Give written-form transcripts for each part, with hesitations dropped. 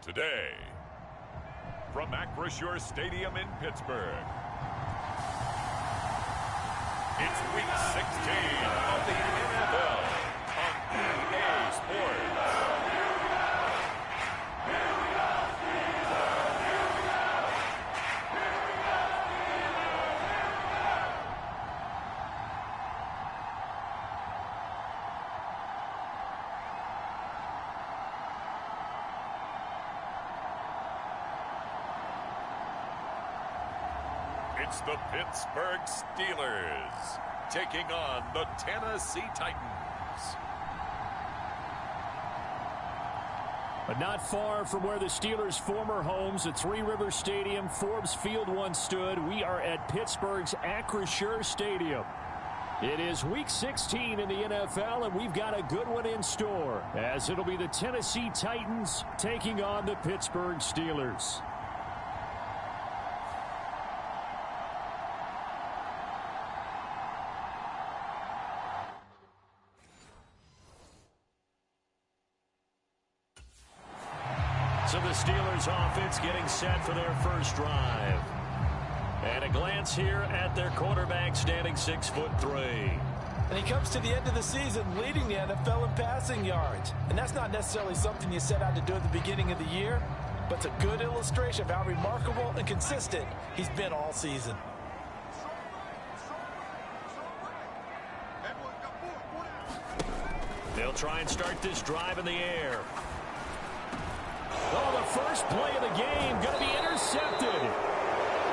Today, from Acrisure Stadium in Pittsburgh, it's Week 16 of the NFL on EA Sports. It's the Pittsburgh Steelers taking on the Tennessee Titans. But not far from where the Steelers' former homes at Three Rivers Stadium, Forbes Field once stood, we are at Pittsburgh's Acrisure Stadium. It is Week 16 in the NFL, and we've got a good one in store, as it'll be the Tennessee Titans taking on the Pittsburgh Steelers. So the Steelers offense getting set for their first drive. And a glance here at their quarterback standing 6'3". And he comes to the end of the season leading the NFL in passing yards. And that's not necessarily something you set out to do at the beginning of the year, but it's a good illustration of how remarkable and consistent he's been all season. They'll try and start this drive in the air. Oh, the first play of the game going to be intercepted.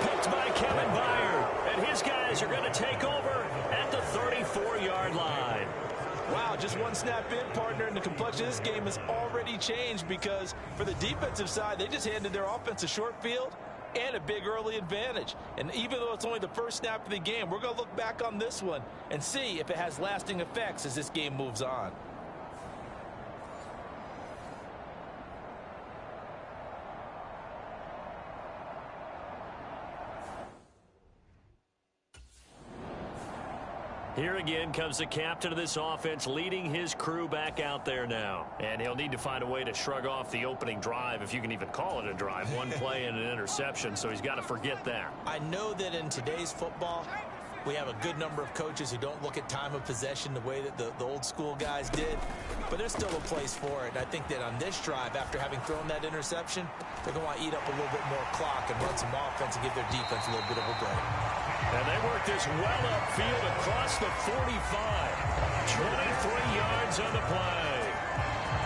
Picked by Kevin Byard. And his guys are going to take over at the 34-yard line. Wow, just one snap in, partner, and the complexion of this game has already changed because for the defensive side, they just handed their offense a short field and a big early advantage. And even though it's only the first snap of the game, we're going to look back on this one and see if it has lasting effects as this game moves on. Here again comes the captain of this offense leading his crew back out there now. And he'll need to find a way to shrug off the opening drive, if you can even call it a drive. One play and an interception, so he's got to forget that. I know that in today's football, we have a good number of coaches who don't look at time of possession the way that the old school guys did. But there's still a place for it. And I think that on this drive, after having thrown that interception, they're going to want to eat up a little bit more clock and run some offense and give their defense a little bit of a break. And they work this well upfield across the 45. 23 yards on the play.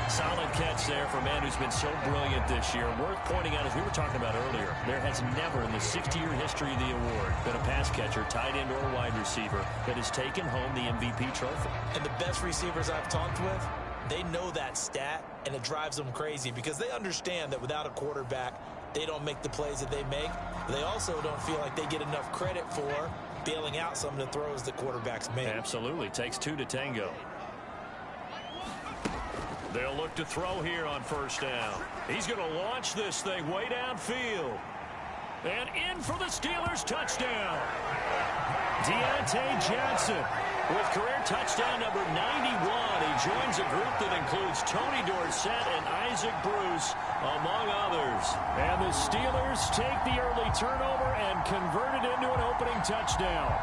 Solid catch there for a man who's been so brilliant this year. Worth pointing out, as we were talking about earlier, there has never in the 60-year history of the award been a pass catcher, tight end, or wide receiver that has taken home the MVP trophy. And the best receivers I've talked with, they know that stat, and it drives them crazy because they understand that without a quarterback, they don't make the plays that they make. They also don't feel like they get enough credit for bailing out some of the throws the quarterbacks make. Absolutely. Takes two to tango. They'll look to throw here on first down. He's going to launch this thing way downfield. And in for the Steelers touchdown. Deontay Johnson with career touchdown number 91. He joins a group that includes Tony Dorsett and Isaac Bruce, among others. And the Steelers take the early turnover and convert it into an opening touchdown.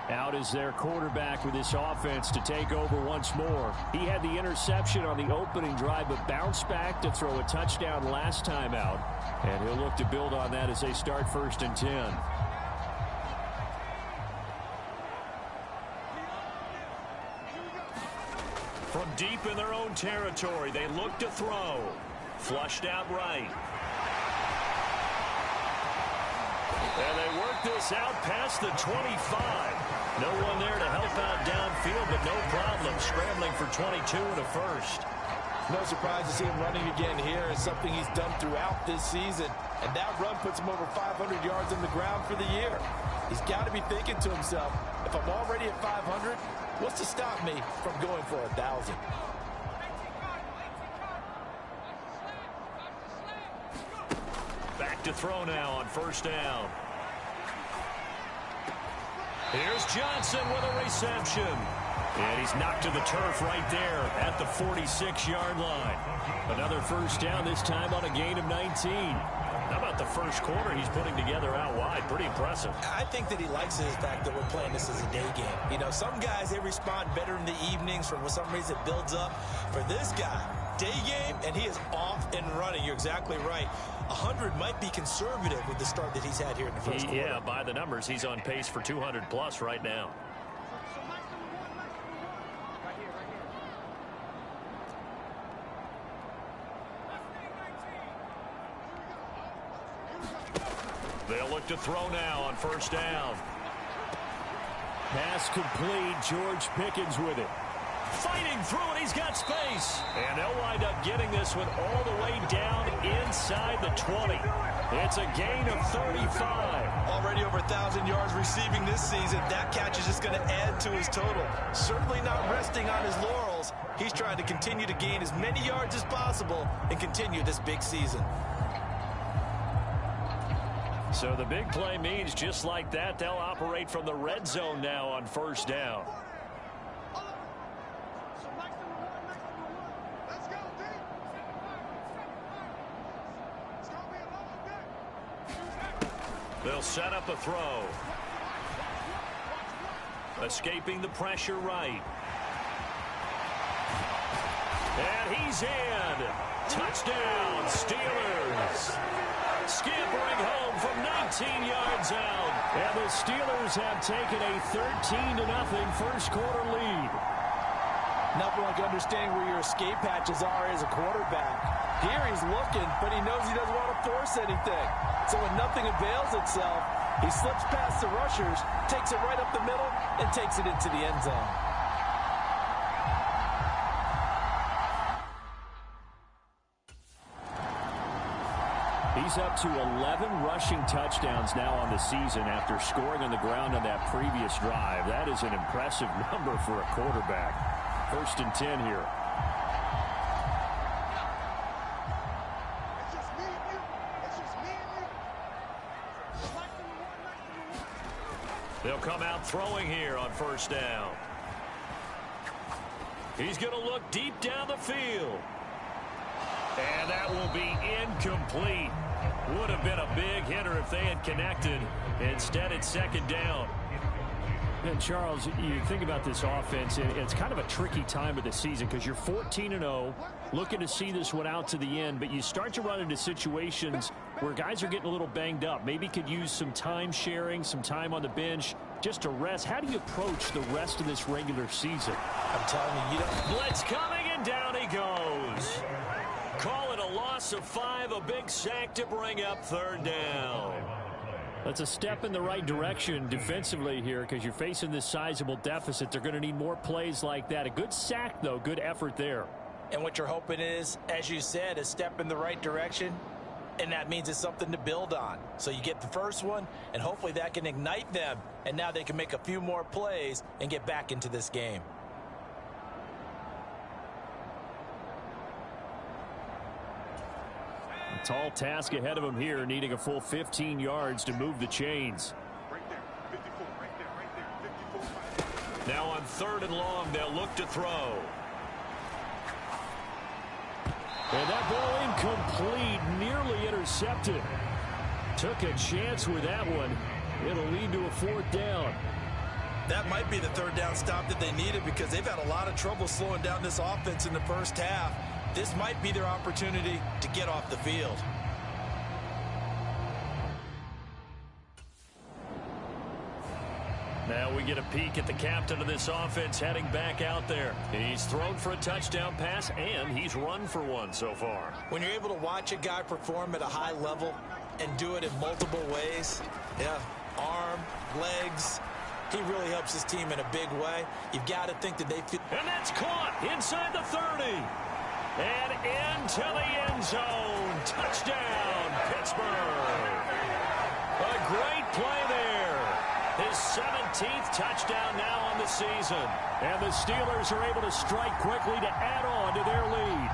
Out is their quarterback with this offense to take over once more. He had the interception on the opening drive, but bounced back to throw a touchdown last time out. And he'll look to build on that as they start 1st and 10. From deep in their own territory, they look to throw. Flushed out right. And they work this out past the 25. No one there to help out downfield, but no problem. Scrambling for 22 and a first. No surprise to see him running again here. It's something he's done throughout this season. And that run puts him over 500 yards on the ground for the year. He's got to be thinking to himself, If I'm already at 500, what's to stop me from going for 1,000? Back to throw now on first down. Here's Johnson with a reception. And he's knocked to the turf right there at the 46-yard line. Another first down, this time on a gain of 19. How about the first quarter he's putting together out wide? Pretty impressive. I think that he likes the fact that we're playing this as a day game. You know, some guys, they respond better in the evenings. For some reason, it builds up. For this guy, day game, and he is off and running. You're exactly right. 100 might be conservative with the start that he's had here in the first quarter. Yeah, by the numbers, he's on pace for 200+ right now. They'll look to throw now on first down. Pass complete. George Pickens with it. Fighting through it. He's got space. And they'll wind up getting this one all the way down inside the 20. It's a gain of 35. Already over 1,000 yards receiving this season. That catch is just going to add to his total. Certainly not resting on his laurels. He's trying to continue to gain as many yards as possible and continue this big season. So the big play means just like that, they'll operate from the red zone now on first down. They'll set up a throw. Escaping the pressure right. And he's in. Touchdown, Steelers. Scampering home from 19 yards out. And the Steelers have taken a 13-0 first quarter lead. Nothing like understanding where your escape hatches are as a quarterback. Here he's looking, but he knows he doesn't want to force anything. So when nothing avails itself, he slips past the rushers, takes it right up the middle, and takes it into the end zone. He's up to 11 rushing touchdowns now on the season after scoring on the ground on that previous drive. That is an impressive number for a quarterback. 1st and 10 here. They'll come out throwing here on first down. He's going to look deep down the field. And that will be incomplete. Would have been a big hitter if they had connected. Instead, it's 2nd down. And Charles, you think about this offense, it's kind of a tricky time of the season because you're 14-0, looking to see this one out to the end, but you start to run into situations where guys are getting a little banged up. Maybe could use some time sharing, some time on the bench just to rest. How do you approach the rest of this regular season? I'm telling you, blitz coming, and down he goes. Call it a loss of 5, a big sack to bring up 3rd down. That's a step in the right direction defensively here because you're facing this sizable deficit. They're going to need more plays like that. A good sack, though. Good effort there. And what you're hoping is, as you said, a step in the right direction, and that means it's something to build on. So you get the first one, and hopefully that can ignite them, and now they can make a few more plays and get back into this game. Tall task ahead of him here, needing a full 15 yards to move the chains. Now on 3rd and long, they'll look to throw. And that ball incomplete, nearly intercepted. Took a chance with that one. It'll lead to a 4th down. That might be the 3rd down stop that they needed because they've had a lot of trouble slowing down this offense in the first half. This might be their opportunity to get off the field. Now we get a peek at the captain of this offense heading back out there. He's thrown for a touchdown pass, and he's run for one so far. When you're able to watch a guy perform at a high level and do it in multiple ways, arm, legs, he really helps his team in a big way. You've got to think that they feel. And that's caught inside the 30. And into the end zone. Touchdown, Pittsburgh. A great play there. His 17th touchdown now on the season. And the Steelers are able to strike quickly to add on to their lead.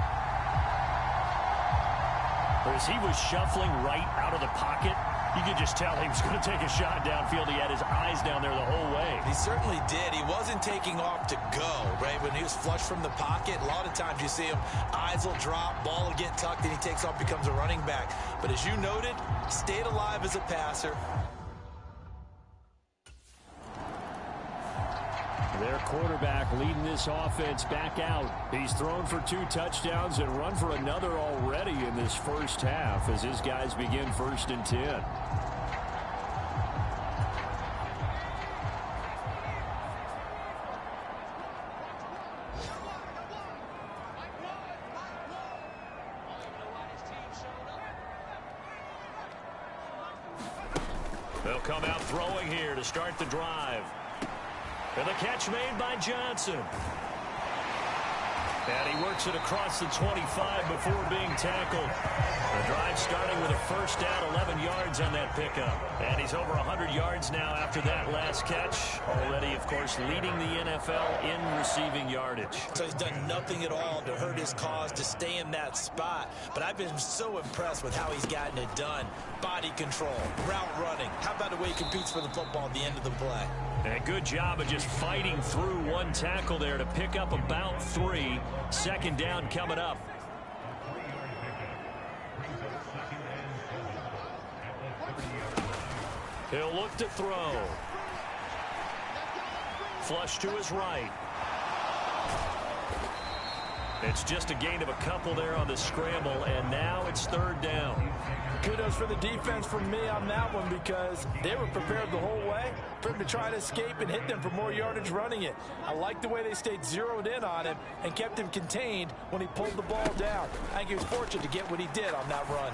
As he was shuffling right out of the pocket, you could just tell he was going to take a shot downfield. He had his eyes down there the whole way. He certainly did. He wasn't taking off to go, right? When he was flush from the pocket, a lot of times you see him, eyes will drop, ball will get tucked, and he takes off, becomes a running back. But as you noted, stayed alive as a passer. Their quarterback leading this offense back out. He's thrown for 2 touchdowns and run for another already in this first half as his guys begin 1st and 10. They'll come out throwing here to start the drive. And the catch made by Johnson. And he works it across the 25 before being tackled. The drive starting with a first down, 11 yards on that pickup. And he's over 100 yards now after that last catch. Already, of course, leading the NFL in receiving yardage. So he's done nothing at all to hurt his cause, to stay in that spot. But I've been so impressed with how he's gotten it done. Body control, route running. How about the way he competes for the football at the end of the play? And a good job of just fighting through one tackle there to pick up about 3. 2nd down coming up. He'll look to throw. Flush to his right. It's just a gain of a couple there on the scramble, and now it's 3rd down. Kudos for the defense from me on that one, because they were prepared the whole way for him to try to escape and hit them for more yardage running it. I like the way they stayed zeroed in on him and kept him contained when he pulled the ball down. I think he was fortunate to get what he did on that run.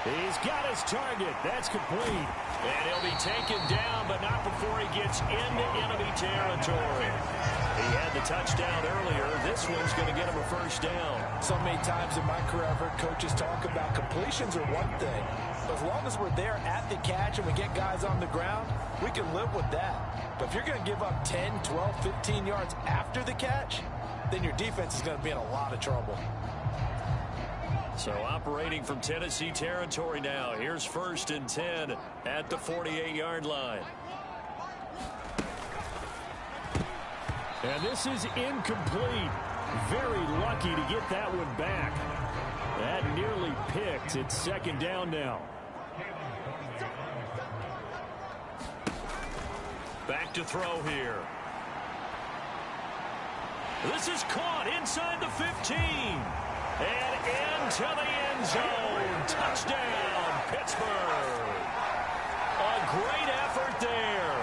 He's got his target. That's complete. And he'll be taken down, but not before he gets into enemy territory. He had the touchdown earlier. This one's going to get him a first down. So many times in my career I've heard coaches talk about completions are one thing. But as long as we're there at the catch and we get guys on the ground, we can live with that. But if you're going to give up 10, 12, 15 yards after the catch, then your defense is going to be in a lot of trouble. So operating from Tennessee territory now. Here's 1st and 10 at the 48-yard line. And this is incomplete. Very lucky to get that one back. That nearly picked. It's 2nd down now. Back to throw here. This is caught inside the 15. And into the end zone. Touchdown, Pittsburgh. A great effort there.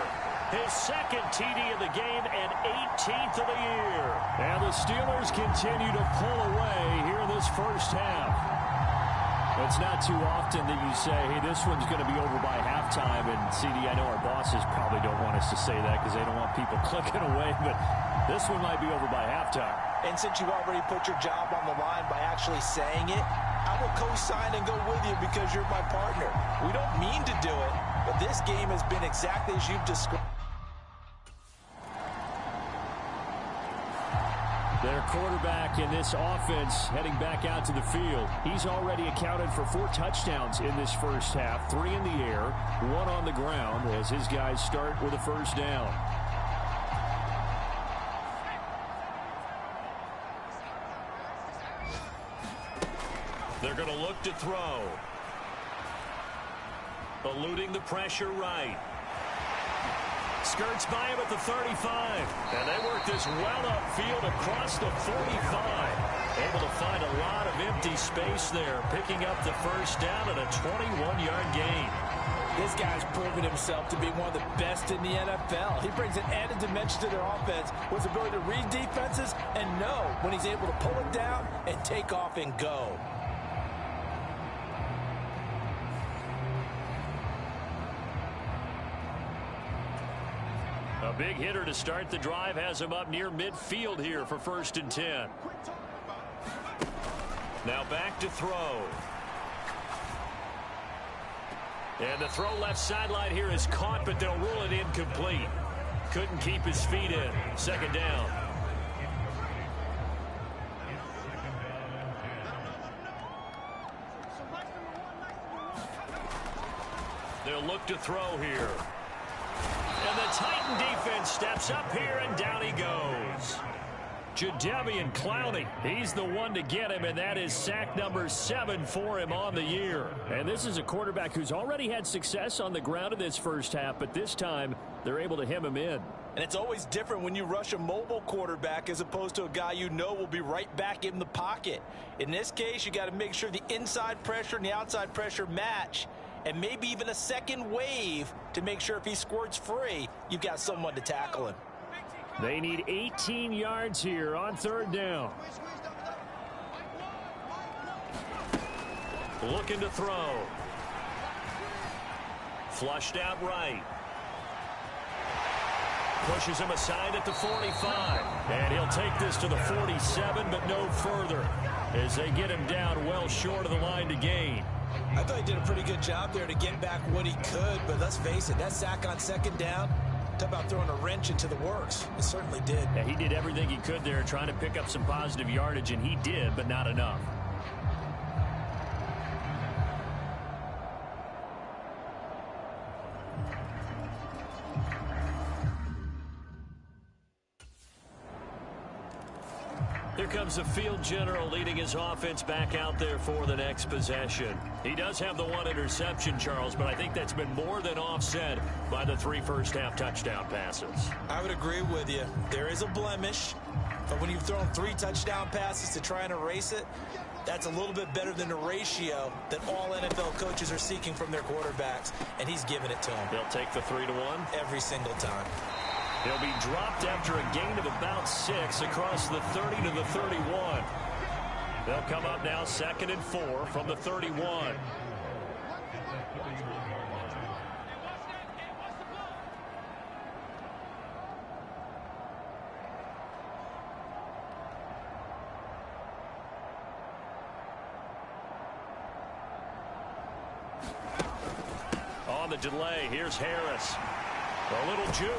His 2nd TD of the game and 18th of the year. And the Steelers continue to pull away here in this first half. It's not too often that you say, hey, this one's going to be over by halftime. And, CD, I know our bosses probably don't want us to say that because they don't want people clicking away. But this one might be over by halftime. And since you already put your job on the line by actually saying it, I will co-sign and go with you because you're my partner. We don't mean to do it, but this game has been exactly as you've described. Their quarterback in this offense heading back out to the field. He's already accounted for 4 touchdowns in this first half. 3 in the air, 1 on the ground as his guys start with a first down. They're going to look to throw. Eluding the pressure right. Skirts by him at the 35. And they work this well upfield across the 45. Able to find a lot of empty space there. Picking up the first down and a 21-yard gain. This guy's proven himself to be one of the best in the NFL. He brings an added dimension to their offense with his ability to read defenses and know when he's able to pull it down and take off and go. A big hitter to start the drive has him up near midfield here for 1st and 10. Now back to throw. And the throw left sideline here is caught, but they'll rule it incomplete. Couldn't keep his feet in. Second down. They'll look to throw here. And the Titan defense steps up here, and down he goes. Jadeveon Clowney, he's the one to get him, and that is sack number 7 for him on the year. And this is a quarterback who's already had success on the ground in this first half, but this time they're able to hem him in. And it's always different when you rush a mobile quarterback as opposed to a guy you know will be right back in the pocket. In this case, you got to make sure the inside pressure and the outside pressure match, and maybe even a second wave to make sure if he squirts free, you've got someone to tackle him. They need 18 yards here on third down. Looking to throw. Flushed out right. Pushes him aside at the 45. And he'll take this to the 47, but no further, as they get him down well short of the line to gain. I thought he did a pretty good job there to get back what he could, but let's face it, that sack on second down, talk about throwing a wrench into the works. It certainly did. Yeah, he did everything he could there trying to pick up some positive yardage, and he did, but not enough. Here comes the field general leading his offense back out there for the next possession. He does have the one interception, Charles, but I think that's been more than offset by the 3 first-half touchdown passes. I would agree with you. There is a blemish, but when you've thrown 3 touchdown passes to try and erase it, that's a little bit better than the ratio that all NFL coaches are seeking from their quarterbacks, and he's giving it to them. They'll take the 3-1 every single time. He'll be dropped after a gain of about 6 across the 30 to the 31. They'll come up now 2nd and 4 from the 31. On the delay, here's Harris. A little juke.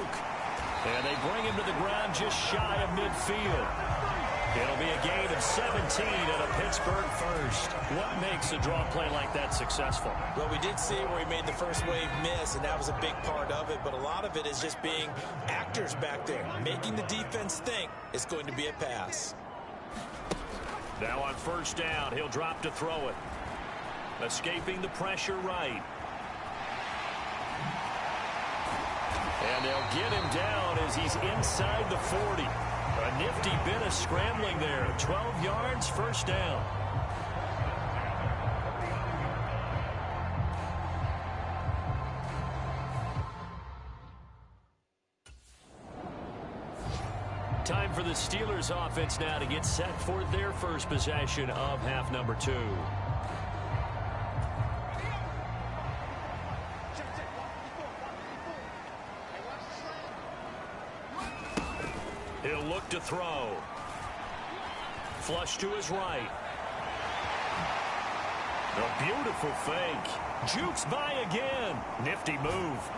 And they bring him to the ground just shy of midfield. It'll be a gain of 17 and a Pittsburgh first. What makes a draw play like that successful? Well, we did see where he made the first wave miss, and that was a big part of it. But a lot of it is just being actors back there, making the defense think it's going to be a pass. Now on first down, he'll drop to throw it. Escaping the pressure right. And they'll get him down as he's inside the 40. A nifty bit of scrambling there. 12 yards, first down. Time for the Steelers offense now to get set for their first possession of half number 2. He'll look to throw. Flush to his right. A beautiful fake. Jukes by again. Nifty move.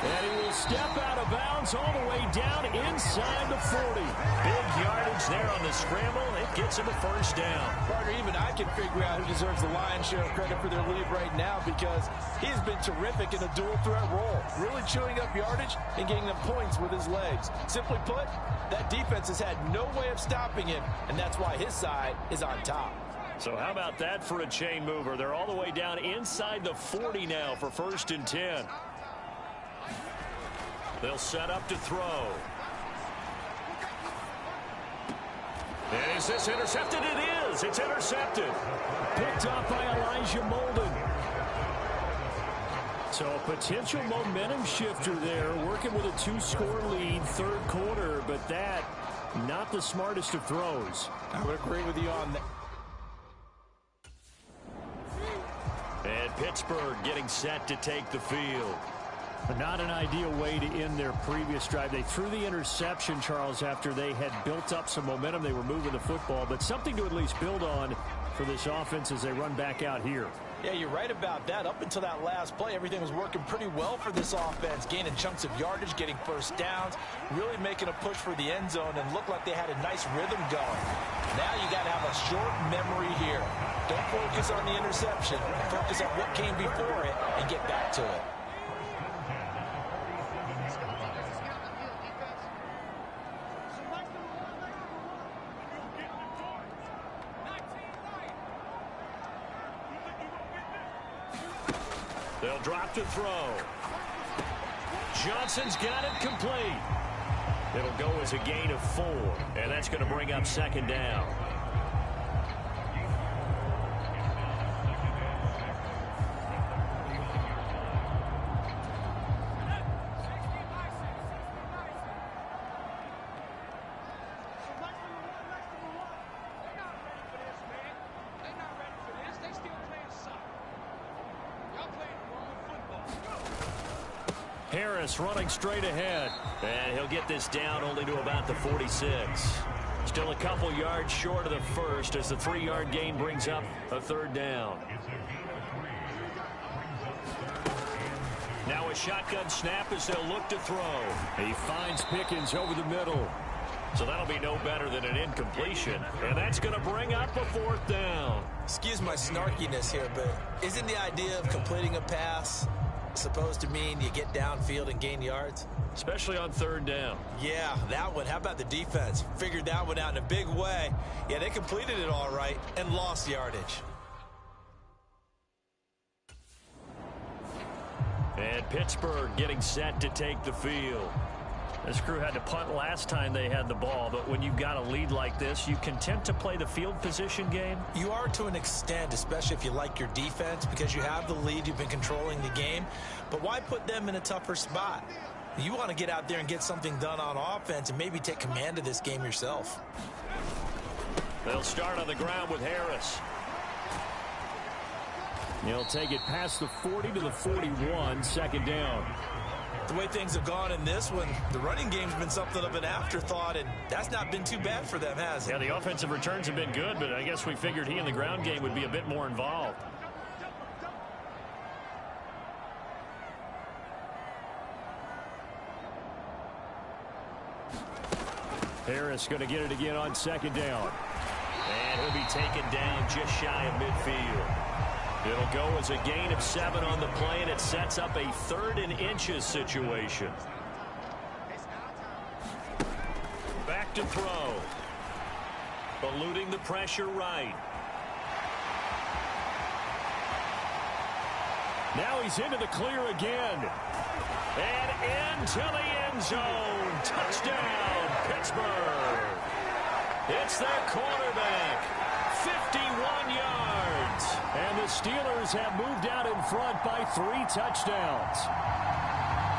And he will step out of bounds all the way down inside the 40. Big yardage there on the scramble. It gets him a first down. Partner, even I can figure out who deserves the lion's share of credit for their lead right now, because he's been terrific in a dual threat role, really chewing up yardage and getting them points with his legs. Simply put, that defense has had no way of stopping him, and that's why his side is on top. So how about that for a chain mover? They're all the way down inside the 40 now for 1st and 10. They'll set up to throw. And is this intercepted? It is. It's intercepted. Picked up by Elijah Molden. So a potential momentum shifter there, working with a 2-score lead, 3rd quarter, but that, not the smartest of throws. I would agree with you on that. And Pittsburgh getting set to take the field. Not an ideal way to end their previous drive. They threw the interception, Charles, after they had built up some momentum. They were moving the football, but something to at least build on for this offense as they run back out here. Yeah, you're right about that. Up until that last play, everything was working pretty well for this offense, gaining chunks of yardage, getting first downs, really making a push for the end zone, and looked like they had a nice rhythm going. Now you got to have a short memory here. Don't focus on the interception. Focus on what came before it and get back to it. They'll drop to throw. Johnson's got it complete. It'll go as a gain of 4, and that's going to bring up second down. Harris running straight ahead. And he'll get this down only to about the 46. Still a couple yards short of the first as the 3-yard gain brings up a third down. Now a shotgun snap as they'll look to throw. He finds Pickens over the middle. So that'll be no better than an incompletion. And that's going to bring up a 4th down. Excuse my snarkiness here, but isn't the idea of completing a pass supposed to mean you get downfield and gain yards? Especially on 3rd down. Yeah, that one. How about the defense? Figured that one out in a big way. Yeah, they completed it all right and lost yardage. And Pittsburgh getting set to take the field. This crew had to punt last time they had the ball, but when you've got a lead like this, you content to play the field position game? You are to an extent, especially if you like your defense, because you have the lead, you've been controlling the game. But why put them in a tougher spot? You want to get out there and get something done on offense and maybe take command of this game yourself. They'll start on the ground with Harris. He'll take it past the 40 to the 41, second down. The way things have gone in this one, the running game's been something of an afterthought, and that's not been too bad for them, has it? Yeah, the offensive returns have been good, but I guess we figured he in the ground game would be a bit more involved. Harris going to get it again on second down. And he'll be taken down just shy of midfield. It'll go as a gain of 7 on the play, and it sets up a 3rd and inches situation. Back to throw. Eluding the pressure right. Now he's into the clear again. And into the end zone. Touchdown, Pittsburgh. It's their quarterback. 51 yards. And the Steelers have moved out in front by 3 touchdowns.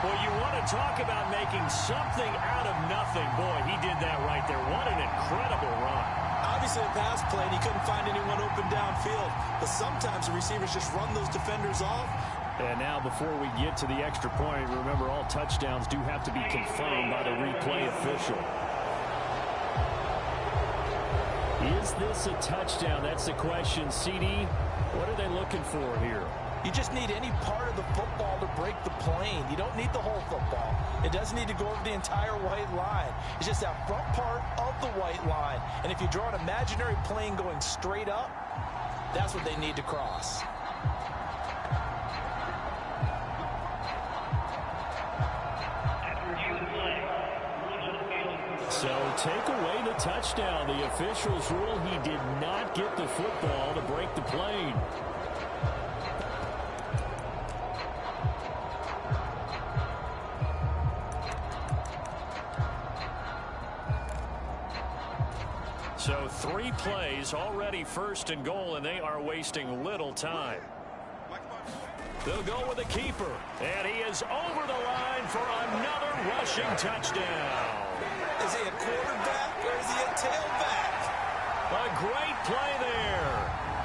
Well, you want to talk about making something out of nothing. Boy, he did that right there. What an incredible run. Obviously, a pass play, and he couldn't find anyone open downfield. But sometimes the receivers just run those defenders off. And now, before we get to the extra point, remember all touchdowns do have to be confirmed by the replay official. Is this a touchdown? That's the question. CD, what are they looking for here? You just need any part of the football to break the plane. You don't need the whole football. It doesn't need to go over the entire white line. It's just that front part of the white line. And if you draw an imaginary plane going straight up, that's what they need to cross. So take away the touchdown. The officials rule he did not get the football to break the plane. So 3 plays, already 1st and goal, and they are wasting little time. They'll go with the keeper, and he is over the line for another rushing touchdown. Is he a quarterback or is he a tailback? A great play there.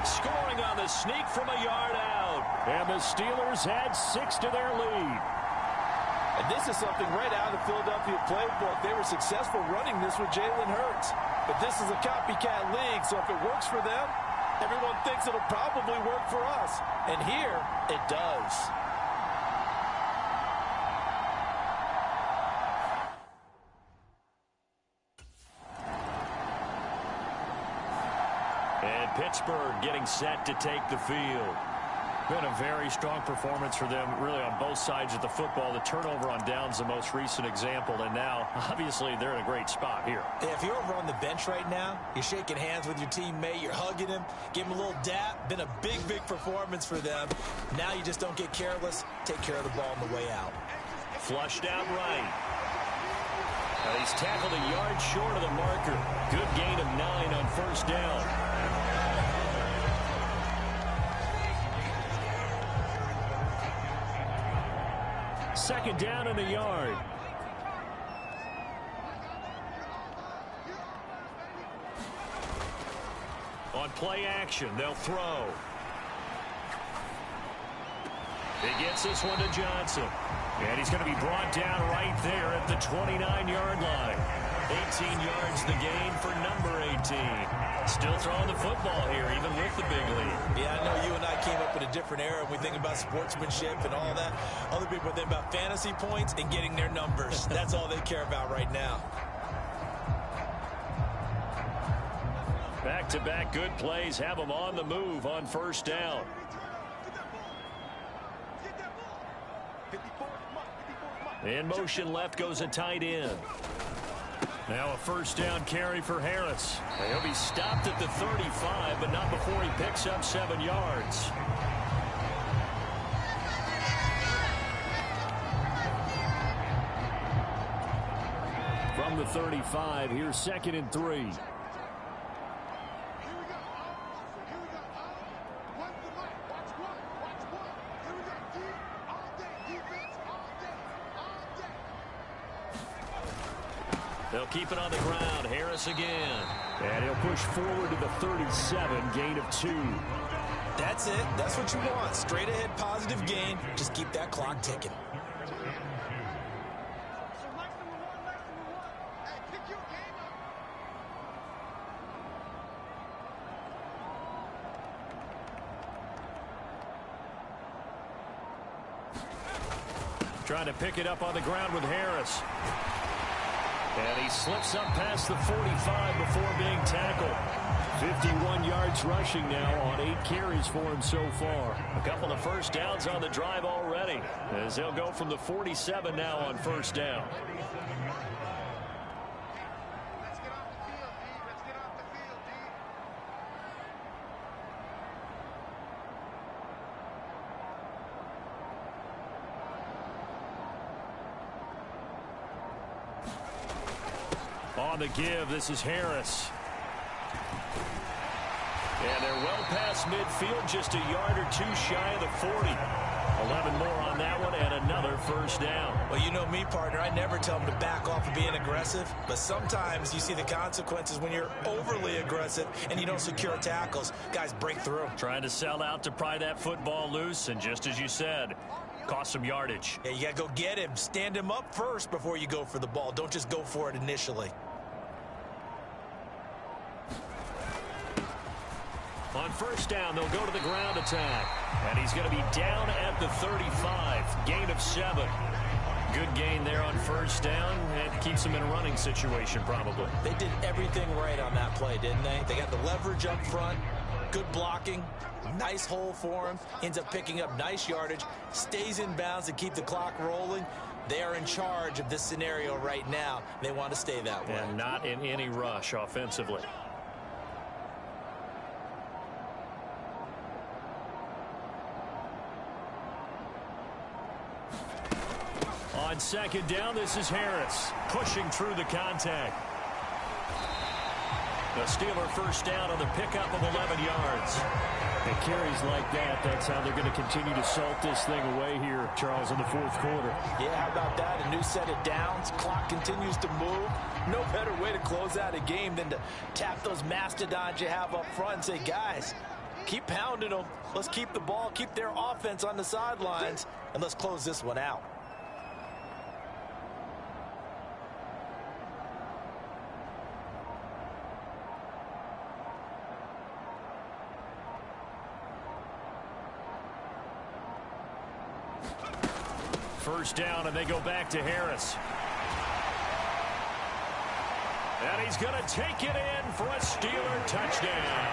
Scoring on the sneak from a yard out. And the Steelers add 6 to their lead. And this is something right out of the Philadelphia playbook. They were successful running this with Jalen Hurts. But this is a copycat league, so if it works for them, Everyone thinks it'll probably work for us. And here, it does. And Pittsburgh getting set to take the field. Been a very strong performance for them, really, on both sides of the football. The turnover on downs, the most recent example, and now, obviously, they're in a great spot here. If you're over on the bench right now, you're shaking hands with your teammate, you're hugging him, give him a little dap. Been a big, big performance for them. Now you just don't get careless. Take care of the ball on the way out. Flushed out right. Now he's tackled a yard short of the marker. Good gain of 9 on first down. Second down in the yard. On play action, they'll throw. He gets this one to Johnson. And he's going to be brought down right there at the 29-yard line. 18 yards the gain for number 18. Still throwing the football here, even with the big lead. Yeah, I know you and I came up in a different era when we think about sportsmanship and all that. Other people think about fantasy points and getting their numbers. That's all they care about right now. Back-to-back good plays have them on the move on first down. In motion left goes a tight end. Now a first down carry for Harris. He'll be stopped at the 35, but not before he picks up 7 yards. From the 35, here's 2nd and 3. They'll keep it on the ground. Harris again. And he'll push forward to the 37, gain of 2. That's it. That's what you want. Straight ahead positive gain. Just keep that clock ticking. Trying to pick it up on the ground with Harris. And he slips up past the 45 before being tackled. 51 yards rushing now on 8 carries for him so far. A couple of first downs on the drive already, as they'll go from the 47 now on first down. On the give, this is Harris. And they're well past midfield, just a yard or 2 shy of the 40. 11 more on that one and another first down. Well, you know me, partner. I never tell them to back off of being aggressive. But sometimes you see the consequences when you're overly aggressive and you don't secure tackles. Guys break through. Trying to sell out to pry that football loose, and just as you said, cost some yardage. Yeah, you got to go get him. Stand him up first before you go for the ball. Don't just go for it initially. On first down, they'll go to the ground attack. And he's going to be down at the 35. Gain of 7. Good gain there on first down. It keeps him in a running situation, probably. They did everything right on that play, didn't they? They got the leverage up front. Good blocking. Nice hole for him. Ends up picking up nice yardage. Stays in bounds to keep the clock rolling. They are in charge of this scenario right now. They want to stay that way. And not in any rush offensively. On second down, this is Harris pushing through the contact. The Steeler first down on the pickup of 11 yards. And carries like that, that's how they're going to continue to salt this thing away here, Charles, in the fourth quarter. Yeah, how about that? A new set of downs. Clock continues to move. No better way to close out a game than to tap those mastodons you have up front and say, guys, keep pounding them. Let's keep the ball, keep their offense on the sidelines, and let's close this one out. first down, and they go back to Harris. And he's going to take it in for a Steeler touchdown.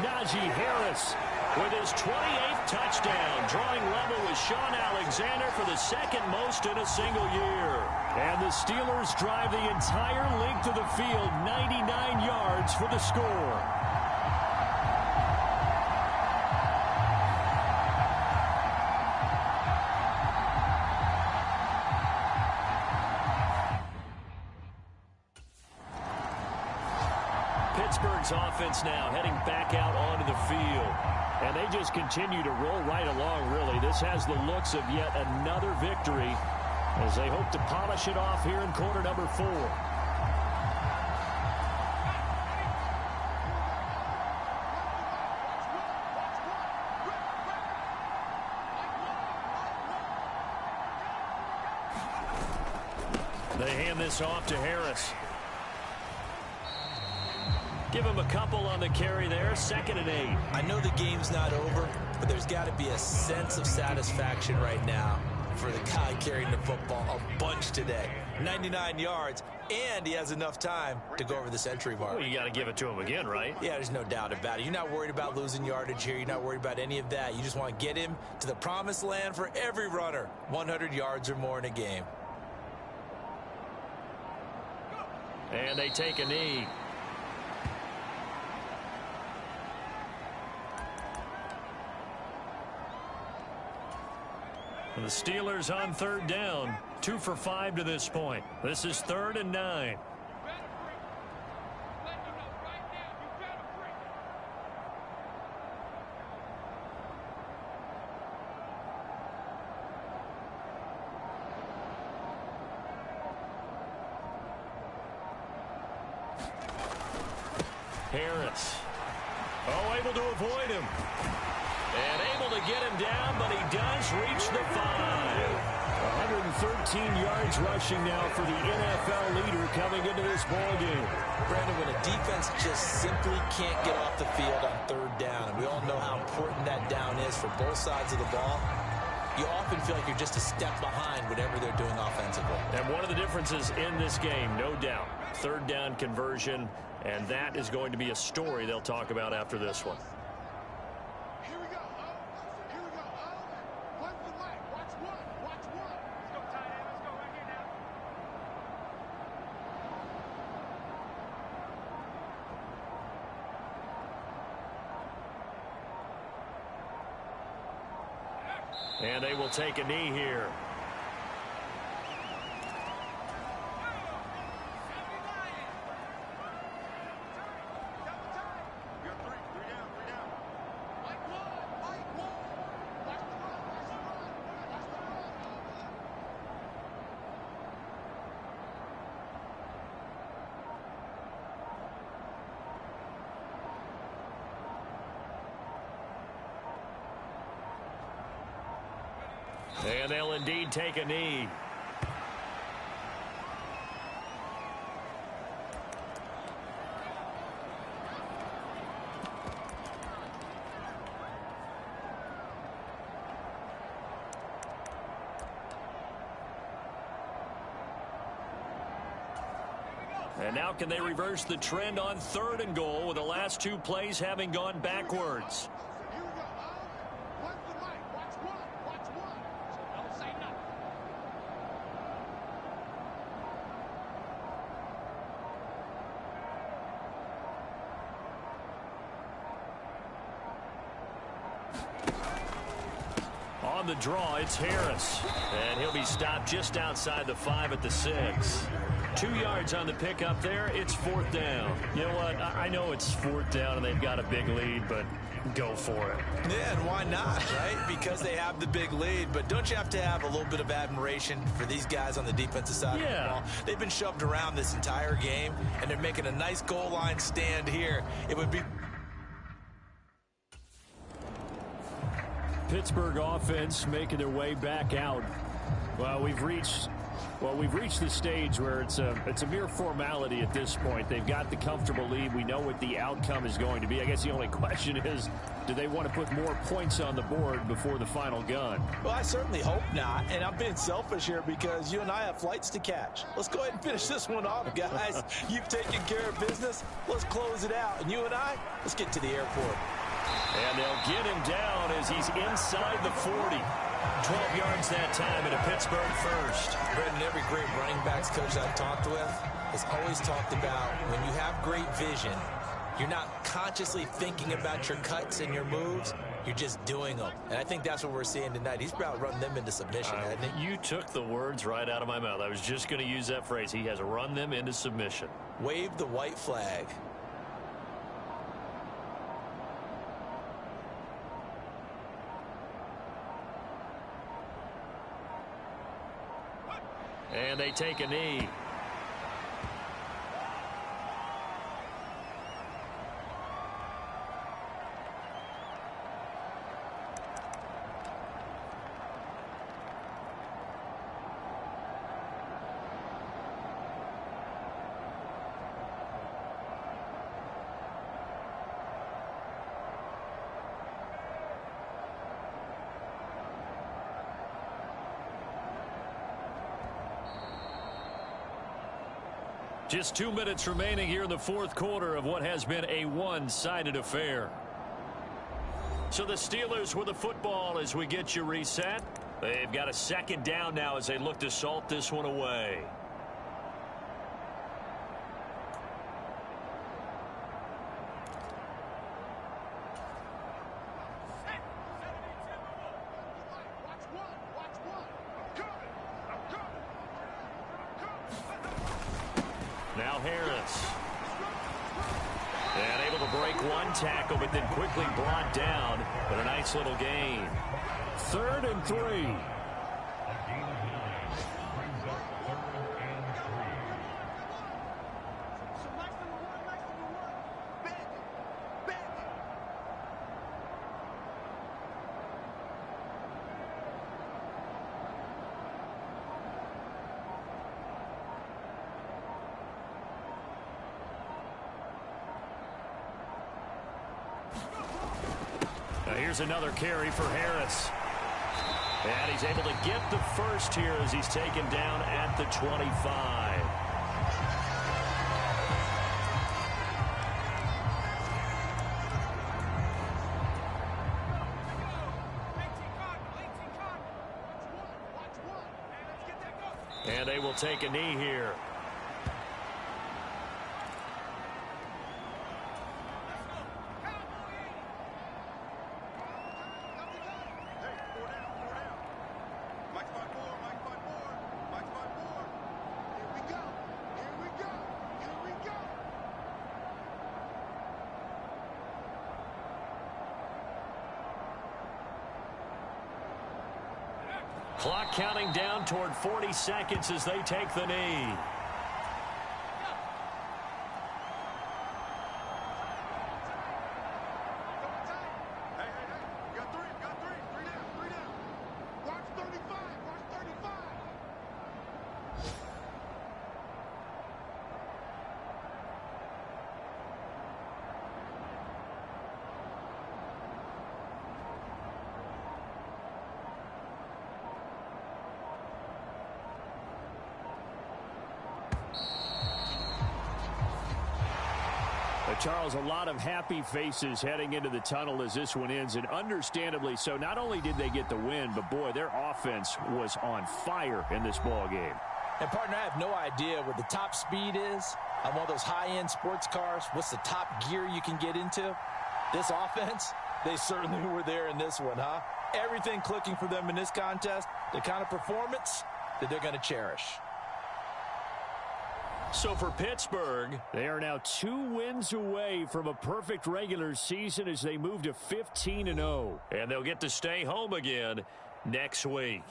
Najee Harris with his 28th touchdown, drawing level with Sean Alexander for the second most in a single year. And the Steelers drive the entire length of the field, 99 yards for the score. Pittsburgh's offense now heading back out onto the field. And they just continue to roll right along, really. This has the looks of yet another victory as they hope to polish it off here in quarter number 4. They hand this off to Harris. Give him a couple on the carry there, 2nd and 8. I know the game's not over, but there's got to be a sense of satisfaction right now for the guy carrying the football a bunch today. 99 yards, and he has enough time to go over the century mark. Well, you got to give it to him again, right? Yeah, there's no doubt about it. You're not worried about losing yardage here. You're not worried about any of that. You just want to get him to the promised land for every runner, 100 yards or more in a game. And they take a knee. The Steelers on 3rd down, 2 for 5 to this point. This is 3rd and 9. Harris. Oh, able to avoid him. And able to get him down, but he does reach the 5. 113 yards rushing now for the NFL leader coming into this ballgame. Brandon, when a defense just simply can't get off the field on 3rd down, and we all know how important that down is for both sides of the ball, you often feel like you're just a step behind whatever they're doing offensively. And one of the differences in this game, no doubt, 3rd down conversion, and that is going to be a story they'll talk about after this one. And they will take a knee here. And they'll indeed take a knee. And now can they reverse the trend on 3rd and goal with the last 2 plays having gone backwards? On the draw, it's Harris. And he'll be stopped just outside the 5 at the 6. 2 yards on the pickup there. It's 4th down. You know what? I know it's 4th down and they've got a big lead, but go for it. Yeah, and why not, right? Because they have the big lead. But don't you have to have a little bit of admiration for these guys on the defensive side of the ball? They've been shoved around this entire game, and they're making a nice goal line stand here. It would be... Pittsburgh offense making their way back out. Well, we've reached Well, we've reached the stage where it's a mere formality at this point. They've got the comfortable lead. We know what the outcome is going to be. I guess the only question is, do they want to put more points on the board before the final gun? Well, I certainly hope not, and I'm being selfish here because you and I have flights to catch. Let's go ahead and finish this one off, guys. You've taken care of business. Let's close it out, and you and I, let's get to the airport. And they'll get him down as he's inside the 40. 12 yards that time and a Pittsburgh first. Brendan, every great running backs coach I've talked with has always talked about when you have great vision, you're not consciously thinking about your cuts and your moves. You're just doing them. And I think that's what we're seeing tonight. He's about running them into submission, hasn't he? You took the words right out of my mouth. I was just going to use that phrase. He has run them into submission. Wave the white flag. And they take a knee. Just 2 minutes remaining here in the fourth quarter of what has been a one-sided affair. So the Steelers with the football as we get you reset. They've got a second down now as they look to salt this one away. Now Harris. And able to break one tackle, but then quickly brought down. But a nice little gain. 3rd and 3. Here's another carry for Harris. And he's able to get the first here as he's taken down at the 25. And they will take a knee here. Clock counting down toward 40 seconds as they take the knee. Charles, a lot of happy faces heading into the tunnel as this one ends, and understandably so. Not only did they get the win, but boy, their offense was on fire in this ball game. And partner, I have no idea what the top speed is on one of those high-end sports cars. What's the top gear you can get into? This offense, they certainly were there in this one, huh? Everything clicking for them in this contest, the kind of performance that they're going to cherish. So for Pittsburgh, they are now 2 wins away from a perfect regular season as they move to 15-0. And they'll get to stay home again next week.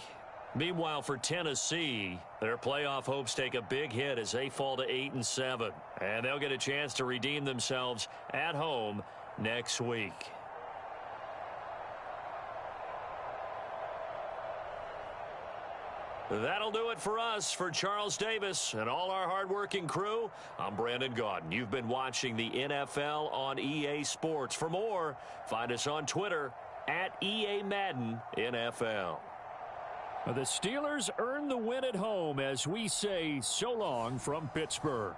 Meanwhile, for Tennessee, their playoff hopes take a big hit as they fall to 8-7. And they'll get a chance to redeem themselves at home next week. That'll do it for us. For Charles Davis and all our hardworking crew, I'm Brandon Gaudin. You've been watching the NFL on EA Sports. For more, find us on Twitter at EA Madden NFL. The Steelers earn the win at home as we say so long from Pittsburgh.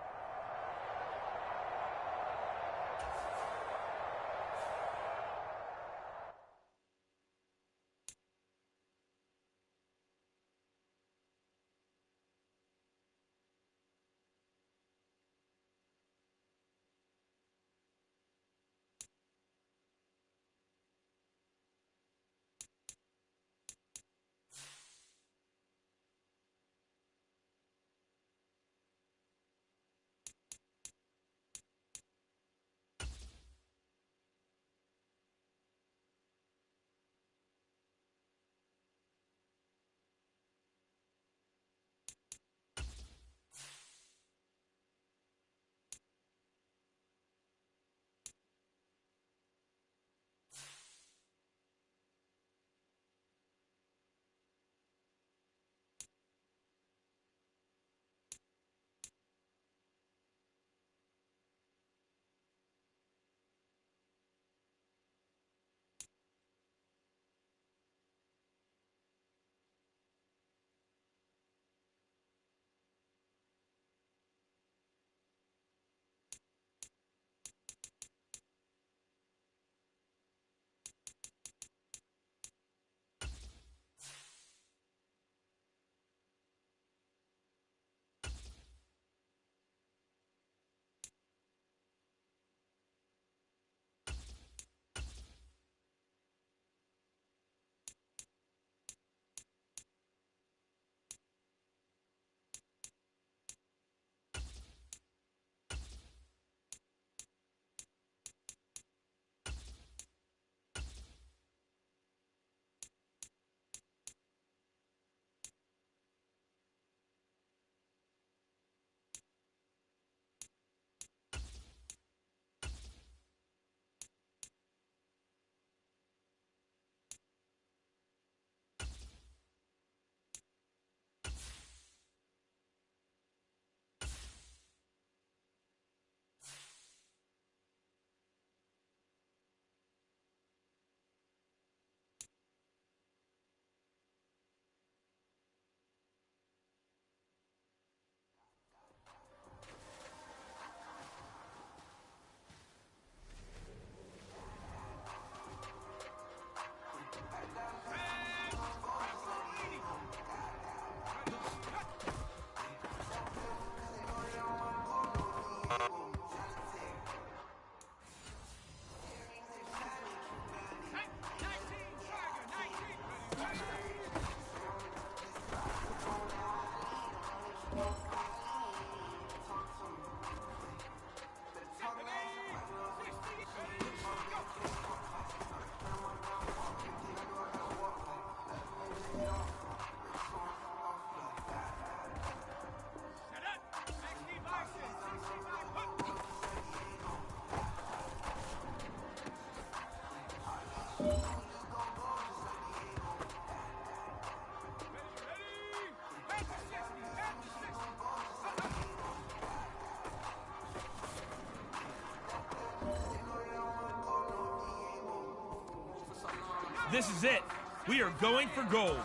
This is it. We are going for gold.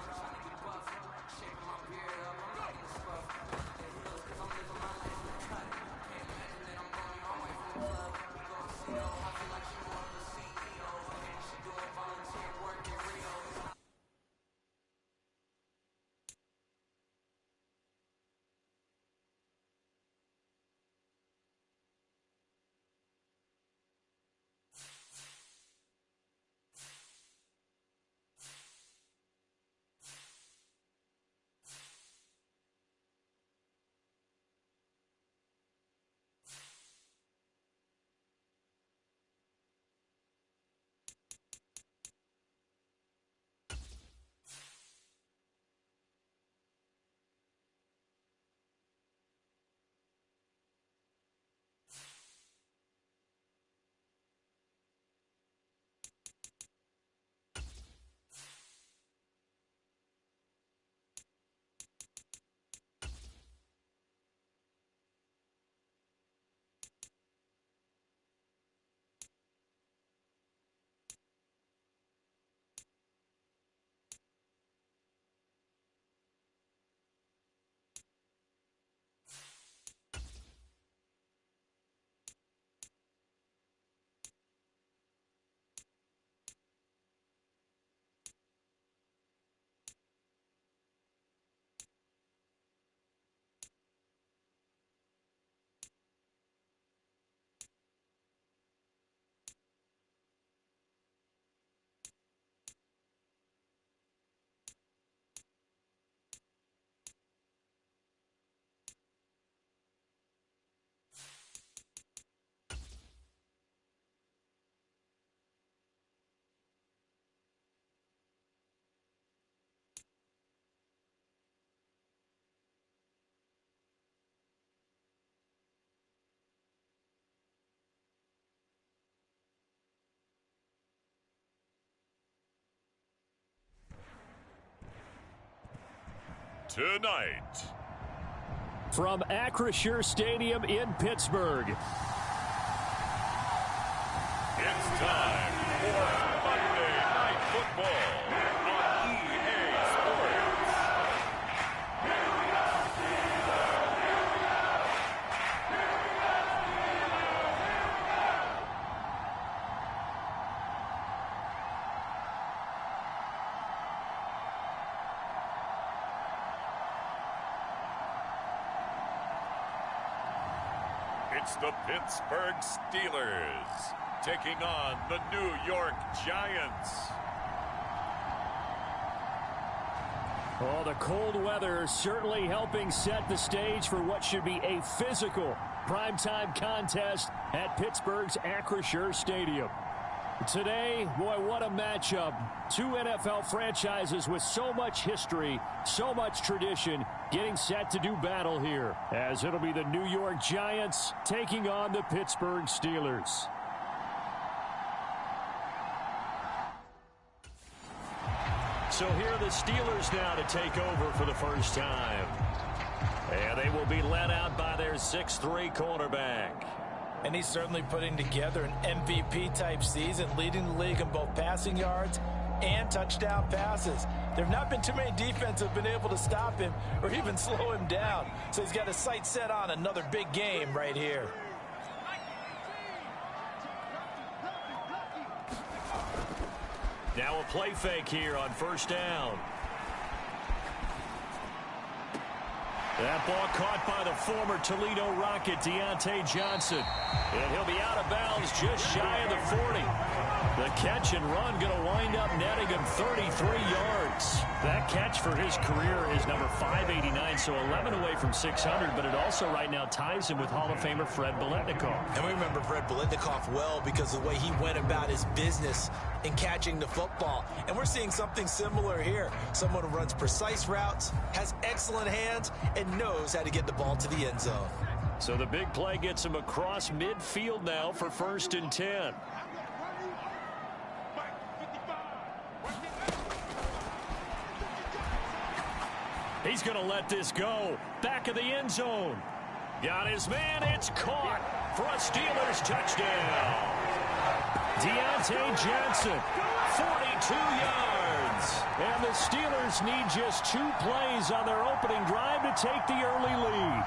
tonight. From Acrisure Stadium in Pittsburgh. It's time for Monday Night Football on EA Sports. It's the Pittsburgh Steelers taking on the New York Giants. Oh, the cold weather certainly helping set the stage for what should be a physical primetime contest at Pittsburgh's Acrisure Stadium. Today, boy, what a matchup. Two NFL franchises with so much history, so much tradition, getting set to do battle here, as it'll be the New York Giants taking on the Pittsburgh Steelers. So here are the Steelers now to take over for the first time. And they will be led out by their 6'3" quarterback. And he's certainly putting together an MVP-type season, leading the league in both passing yards and touchdown passes. There have not been too many defenses that have been able to stop him or even slow him down. So he's got his sights set on another big game right here. Now a play fake here on first down. That ball caught by the former Toledo Rocket, Deontay Johnson. And he'll be out of bounds just shy of the 40. The catch and run going to wind up netting him 33 yards. That catch for his career is number 589, so 11 away from 600, but it also right now ties him with Hall of Famer Fred Biletnikoff. And we remember Fred Biletnikoff well because of the way he went about his business in catching the football. And we're seeing something similar here. Someone who runs precise routes, has excellent hands, and knows how to get the ball to the end zone. So the big play gets him across midfield now for 1st and 10. He's going to let this go. Back of the end zone. Got his man. It's caught for a Steelers touchdown. Deontay Johnson, 42 yards. And the Steelers need just 2 plays on their opening drive to take the early lead.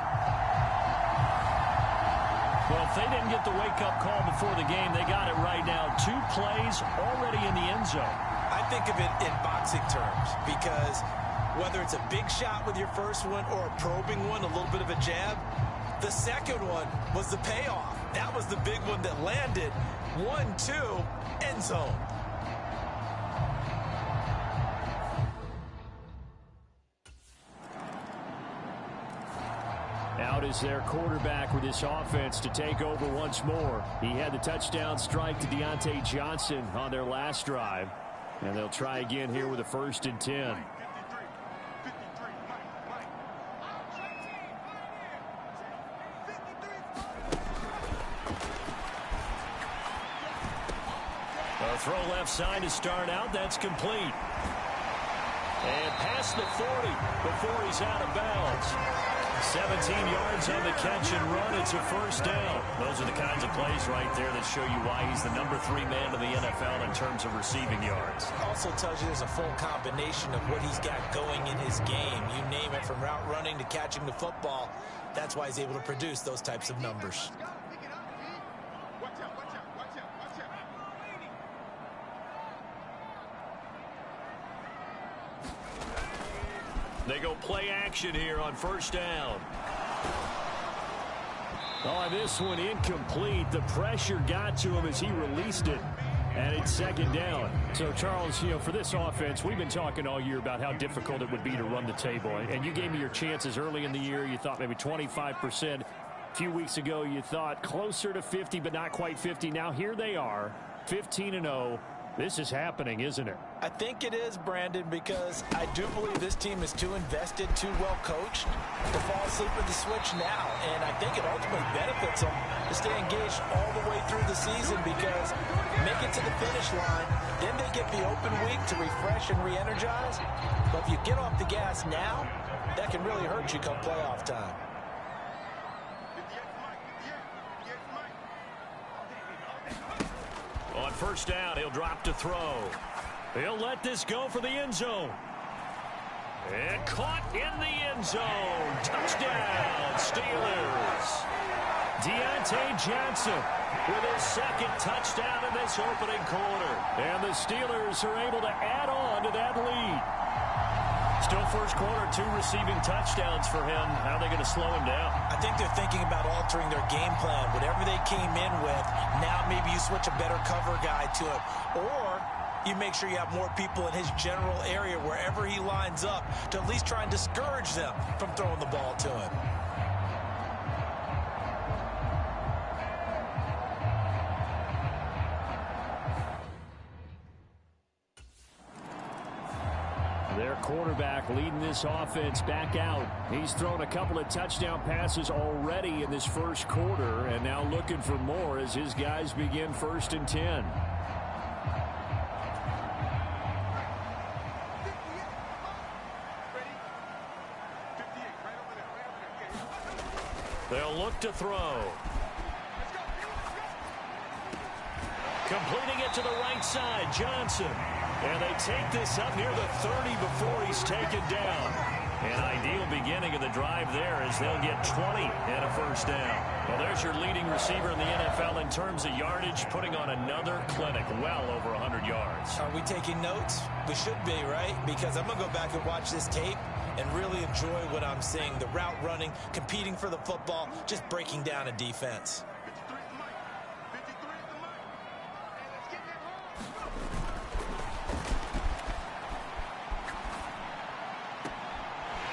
Well, if they didn't get the wake-up call before the game, they got it right now. 2 plays already in the end zone. I think of it in boxing terms because whether it's a big shot with your first one or a probing one, a little bit of a jab, the second one was the payoff. That was the big one that landed. 1-2, end zone. Out is their quarterback with this offense to take over once more. He had the touchdown strike to Deontay Johnson on their last drive. And they'll try again here with a 1st and 10. A throw left side to start out. That's complete. And past the 40 before he's out of bounds. 17 yards on the catch and run. It's a 1st down. Those are the kinds of plays right there that show you why he's the number 3 man in the NFL in terms of receiving yards. Also tells you there's a full combination of what he's got going in his game. You name it, from route running to catching the football. That's why he's able to produce those types of numbers. They go play action here on 1st down. Oh, this one incomplete. The pressure got to him as he released it. And it's 2nd down. So, Charles, you know, for this offense, we've been talking all year about how difficult it would be to run the table. And you gave me your chances early in the year. You thought maybe 25%. A few weeks ago, you thought closer to 50, but not quite 50. Now, here they are, 15-0. This is happening, isn't it? I think it is, Brandon, because I do believe this team is too invested, too well coached to fall asleep with the switch now. And I think it ultimately benefits them to stay engaged all the way through the season because make it to the finish line, then they get the open week to refresh and re-energize. But if you get off the gas now, that can really hurt you come playoff time. On first down, he'll drop to throw. He'll let this go for the end zone. And caught in the end zone. Touchdown, Steelers. Deontay Johnson with his second touchdown in this opening quarter. And the Steelers are able to add on to that lead. Still first quarter, 2 receiving touchdowns for him. How are they going to slow him down? I think they're thinking about altering their game plan. Whatever they came in with, now maybe you switch a better cover guy to him. Or you make sure you have more people in his general area wherever he lines up to at least try and discourage them from throwing the ball to him. Their quarterback leading this offense back out. He's thrown a couple of touchdown passes already in this first quarter and now looking for more as his guys begin 1st and 10. They'll look to throw. Completing it to the right side, Johnson. And they take this up near the 30 before he's taken down. An ideal beginning of the drive there as they'll get 20 and a first down. Well, there's your leading receiver in the NFL in terms of yardage, putting on another clinic, well over 100 yards. Are we taking notes? We should be, right? Because I'm going to go back and watch this tape and really enjoy what I'm seeing. The route running, competing for the football, just breaking down a defense.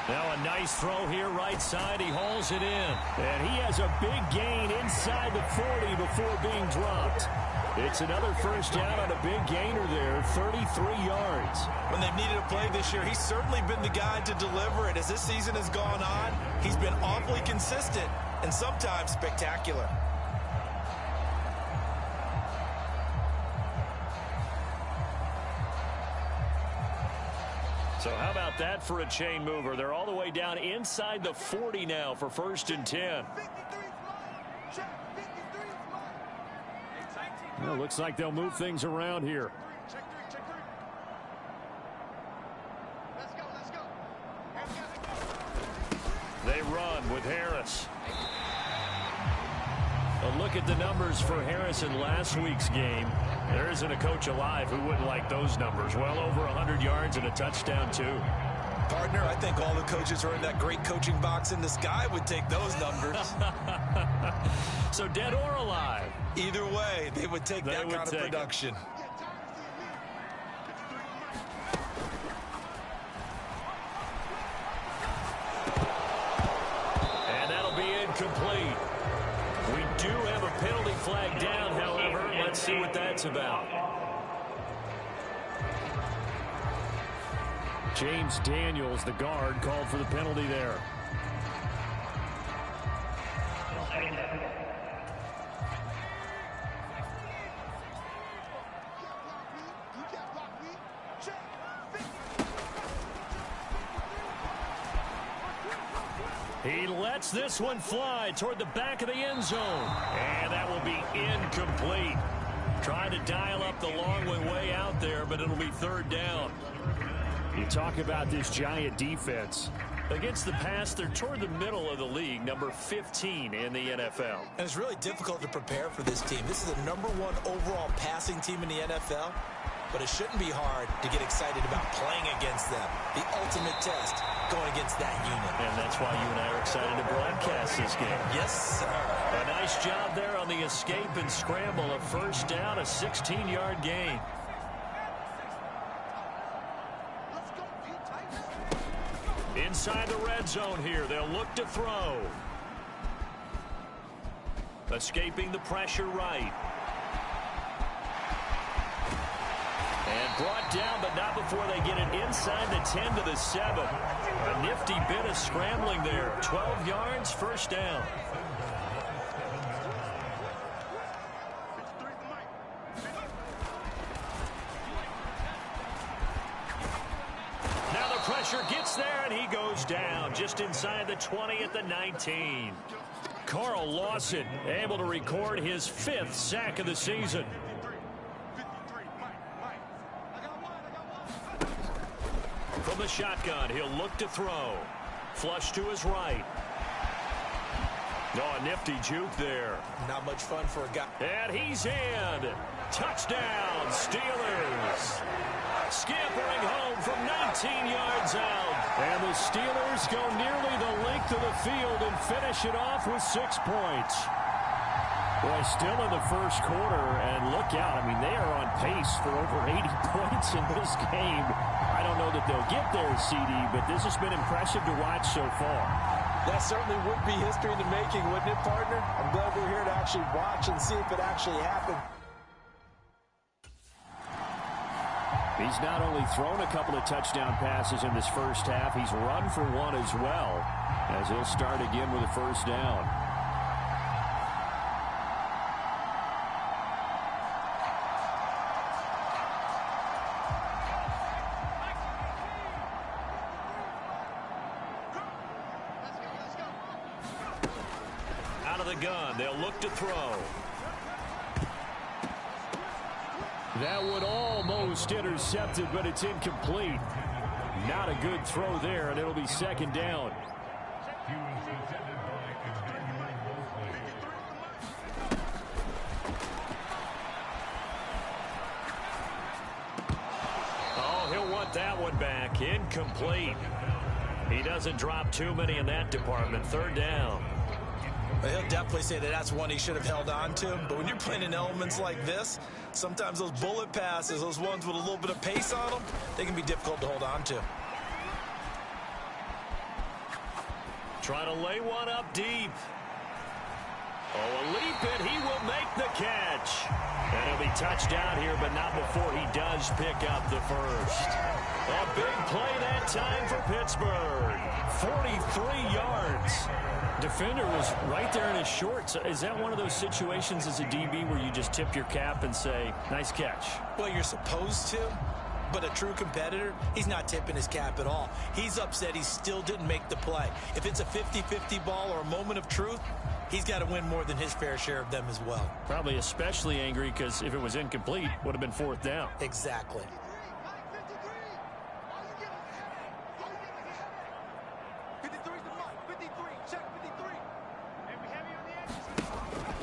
Now a nice throw here right side. He hauls it in. And he has a big gain inside the 40 before being dropped. It's another first down on a big gainer there, 33 yards. When they've needed a play this year, he's certainly been the guy to deliver it. As this season has gone on, he's been awfully consistent and sometimes spectacular. So how about that for a chain mover? They're all the way down inside the 40 now for 1st and 10. Well, looks like they'll move things around here. They run with Harris. A look at the numbers for Harris in last week's game. There isn't a coach alive who wouldn't like those numbers. Well over 100 yards and a touchdown, too. Partner, I think all the coaches who are in that great coaching box in the sky would take those numbers. So dead or alive? Either way, they would take that kind of production. And that'll be incomplete. We do have a penalty flag down, however. Let's see what that's about. James Daniels, the guard, called for the penalty there. He lets this one fly toward the back of the end zone. And that will be incomplete. Trying to dial up the long way out there, but it'll be 3rd down. You talk about this Giant defense. Against the pass, they're toward the middle of the league, number 15 in the NFL. And it's really difficult to prepare for this team. This is the #1 overall passing team in the NFL. But it shouldn't be hard to get excited about playing against them. The ultimate test going against that unit. And that's why you and I are excited to broadcast this game. Yes, sir. A nice job there on the escape and scramble. A first down, a 16-yard gain. Inside the red zone here. They'll look to throw. Escaping the pressure right. And brought down, but not before they get it inside the 10 to the 7. A nifty bit of scrambling there. 12 yards, first down. Now the pressure gets there, and he goes down just inside the 20 at the 19. Carl Lawson able to record his 5th sack of the season. From the shotgun, he'll look to throw. Flush to his right. Oh, a nifty juke there. Not much fun for a guy. And he's in. Touchdown, Steelers. Scampering home from 19 yards out. And the Steelers go nearly the length of the field and finish it off with 6 points. Boy, still in the first quarter, and look out. I mean, they are on pace for over 80 points in this game. I don't know that they'll get there, CD, but this has been impressive to watch so far. That certainly would be history in the making, wouldn't it, partner? I'm glad we're here to actually watch and see if it actually happened. He's not only thrown a couple of touchdown passes in this first half, he's run for one as well, as he'll start again with a first down. Out of the gun, they'll look to throw. That one almost intercepted, but it's incomplete. Not a good throw there, and it'll be second down. Oh, he'll want that one back. Incomplete. He doesn't drop too many in that department. Third down. He'll definitely say that that's one he should have held on to. But when you're playing in elements like this, sometimes those bullet passes, those ones with a little bit of pace on them, they can be difficult to hold on to. Trying to lay one up deep. Oh, a leap, and he will make the catch. And he'll be touchdown here, but not before he does pick up the first. A big play that time for Pittsburgh. 43 yards. Defender was right there in his shorts. Is that one of those situations as a DB where you just tip your cap and say, nice catch? Well, you're supposed to, but a true competitor, he's not tipping his cap at all. He's upset he still didn't make the play. If it's a 50-50 ball or a moment of truth, he's got to win more than his fair share of them as well. Probably especially angry because if it was incomplete, it would have been fourth down. Exactly.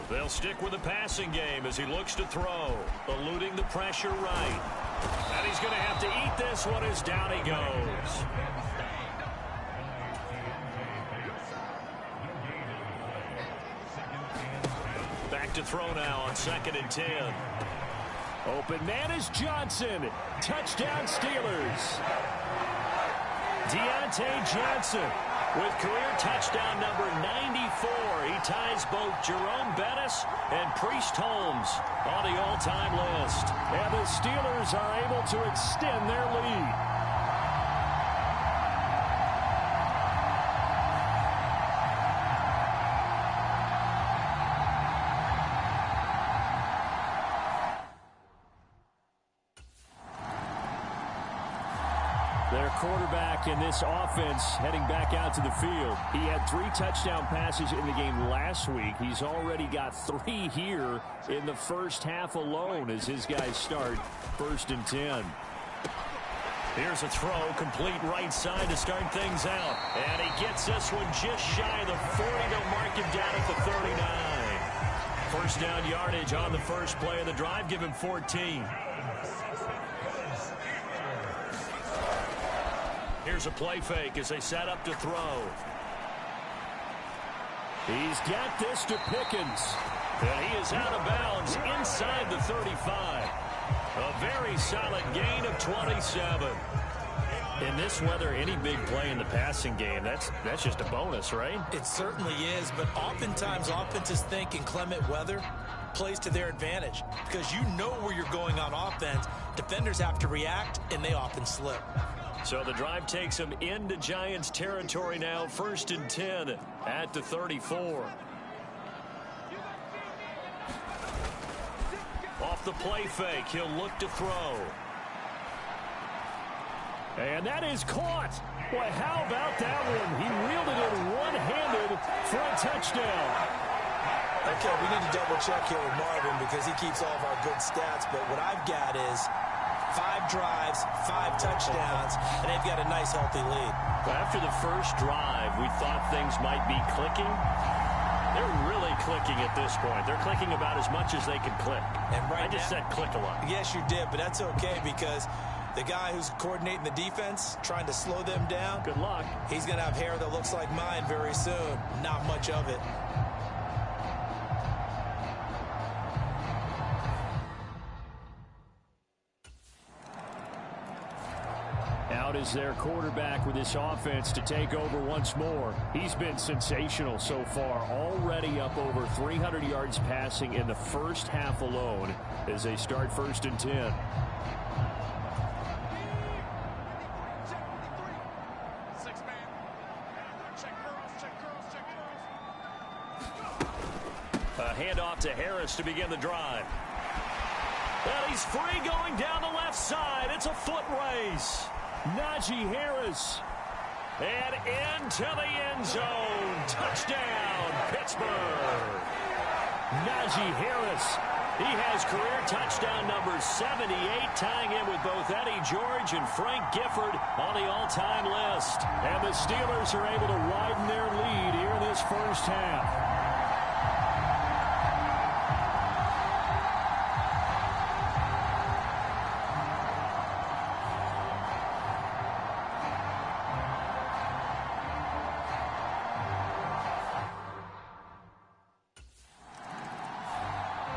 They'll stick with the passing game as he looks to throw, eluding the pressure right. And he's going to have to eat this one as down he goes. Back to throw now on 2nd and 10. Open man is Johnson. Touchdown Steelers. Deontay Johnson with career touchdown number 94. He ties both Jerome Bettis and Priest Holmes on the all-time list. And the Steelers are able to extend their lead. Their quarterback in this offense heading back out to the field. He had 3 touchdown passes in the game last week. He's already got 3 here in the first half alone as his guys start 1st and 10. Here's a throw, complete right side to start things out. And he gets this one just shy of the 40. They'll mark him down at the 39. First down yardage on the first play of the drive. Give him 14. Here's a play fake as they set up to throw. He's got this to Pickens. And he is out of bounds inside the 35. A very solid gain of 27. In this weather, any big play in the passing game, that's just a bonus, right? It certainly is, but oftentimes offenses think in clement weather, plays to their advantage because you know where you're going on offense. Defenders have to react, and they often slip. So the drive takes them into Giants territory now, 1st and 10 at the 34. Off the play fake, he'll look to throw. And that is caught. Boy, how about that one? He reeled it in one-handed for a touchdown. Okay, we need to double-check here with Marvin because he keeps all of our good stats. But what I've got is 5 drives, 5 touchdowns, and they've got a nice, healthy lead. After the first drive, we thought things might be clicking. They're really clicking at this point. They're clicking about as much as they can click. And right I just said click a lot. Yes, you did, but that's okay because the guy who's coordinating the defense, trying to slow them down, good luck. He's going to have hair that looks like mine very soon. Not much of it. Out is their quarterback with this offense to take over once more. He's been sensational so far, already up over 300 yards passing in the first half alone as they start 1st and 10. A handoff to Harris to begin the drive. And he's free going down the left side. It's a foot race. Najee Harris. And into the end zone. Touchdown, Pittsburgh. Najee Harris. He has career touchdown number 78, tying in with both Eddie George and Frank Gifford on the all-time list. And the Steelers are able to widen their lead here in this first half.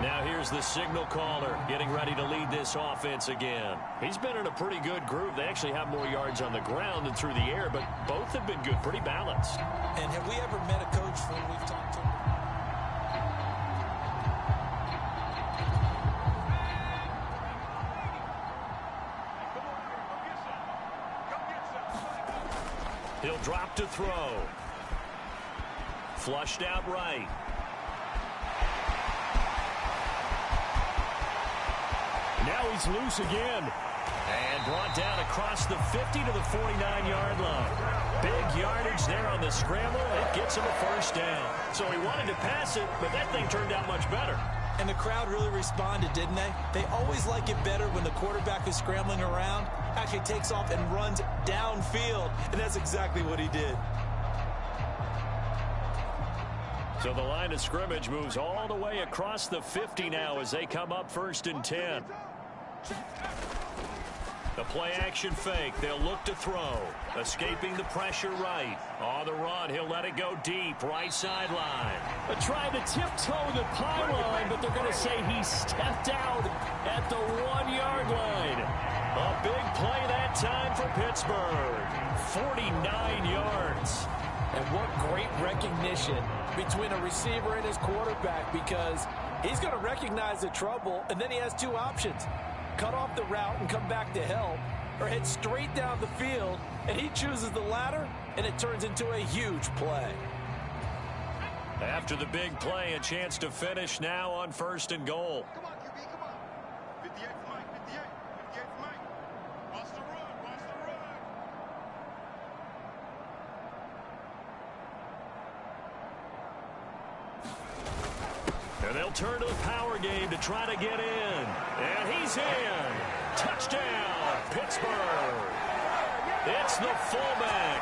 Now here's the signal caller getting ready to lead this offense again. He's been in a pretty good group. They actually have more yards on the ground than through the air, but both have been good, pretty balanced. And have we ever met a coach when we've talked to him? He'll drop to throw. Flushed out right. Now he's loose again. And brought down across the 50 to the 49-yard line. Big yardage there on the scramble. It gets him a first down. So he wanted to pass it, but that thing turned out much better. And the crowd really responded, didn't they? They always like it better when the quarterback is scrambling around, actually takes off and runs downfield. And that's exactly what he did. So the line of scrimmage moves all the way across the 50 now as they come up 1st and 10. The play action fake. They'll look to throw. Escaping the pressure right. On the run, he'll let it go deep. Right sideline. Trying to tiptoe the pylon, but they're going to say he stepped out at the 1-yard line. A big play that time for Pittsburgh. 49 yards. And what great recognition between a receiver and his quarterback, because he's going to recognize the trouble, and then he has 2 options. Cut off the route and come back to help, or head straight down the field, and he chooses the latter, and it turns into a huge play. After the big play, a chance to finish now on 1st and goal. Come on, QB, come on. 58 for Mike, 58 for Mike. Watch the run, watch the run. And they'll turn to the power game to try to get in. And he's in. Touchdown, Pittsburgh. It's the fullback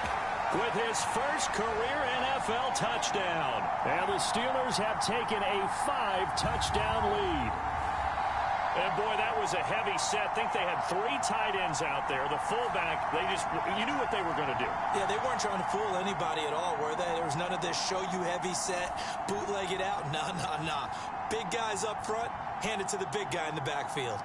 with his first career NFL touchdown. And the Steelers have taken a 5-touchdown lead. And, boy, that was a heavy set. I think they had 3 tight ends out there. The fullback, you knew what they were going to do. Yeah, they weren't trying to fool anybody at all, were they? There was none of this show-you-heavy set, bootleg it out. Nah. Big guys up front, hand it to the big guy in the backfield.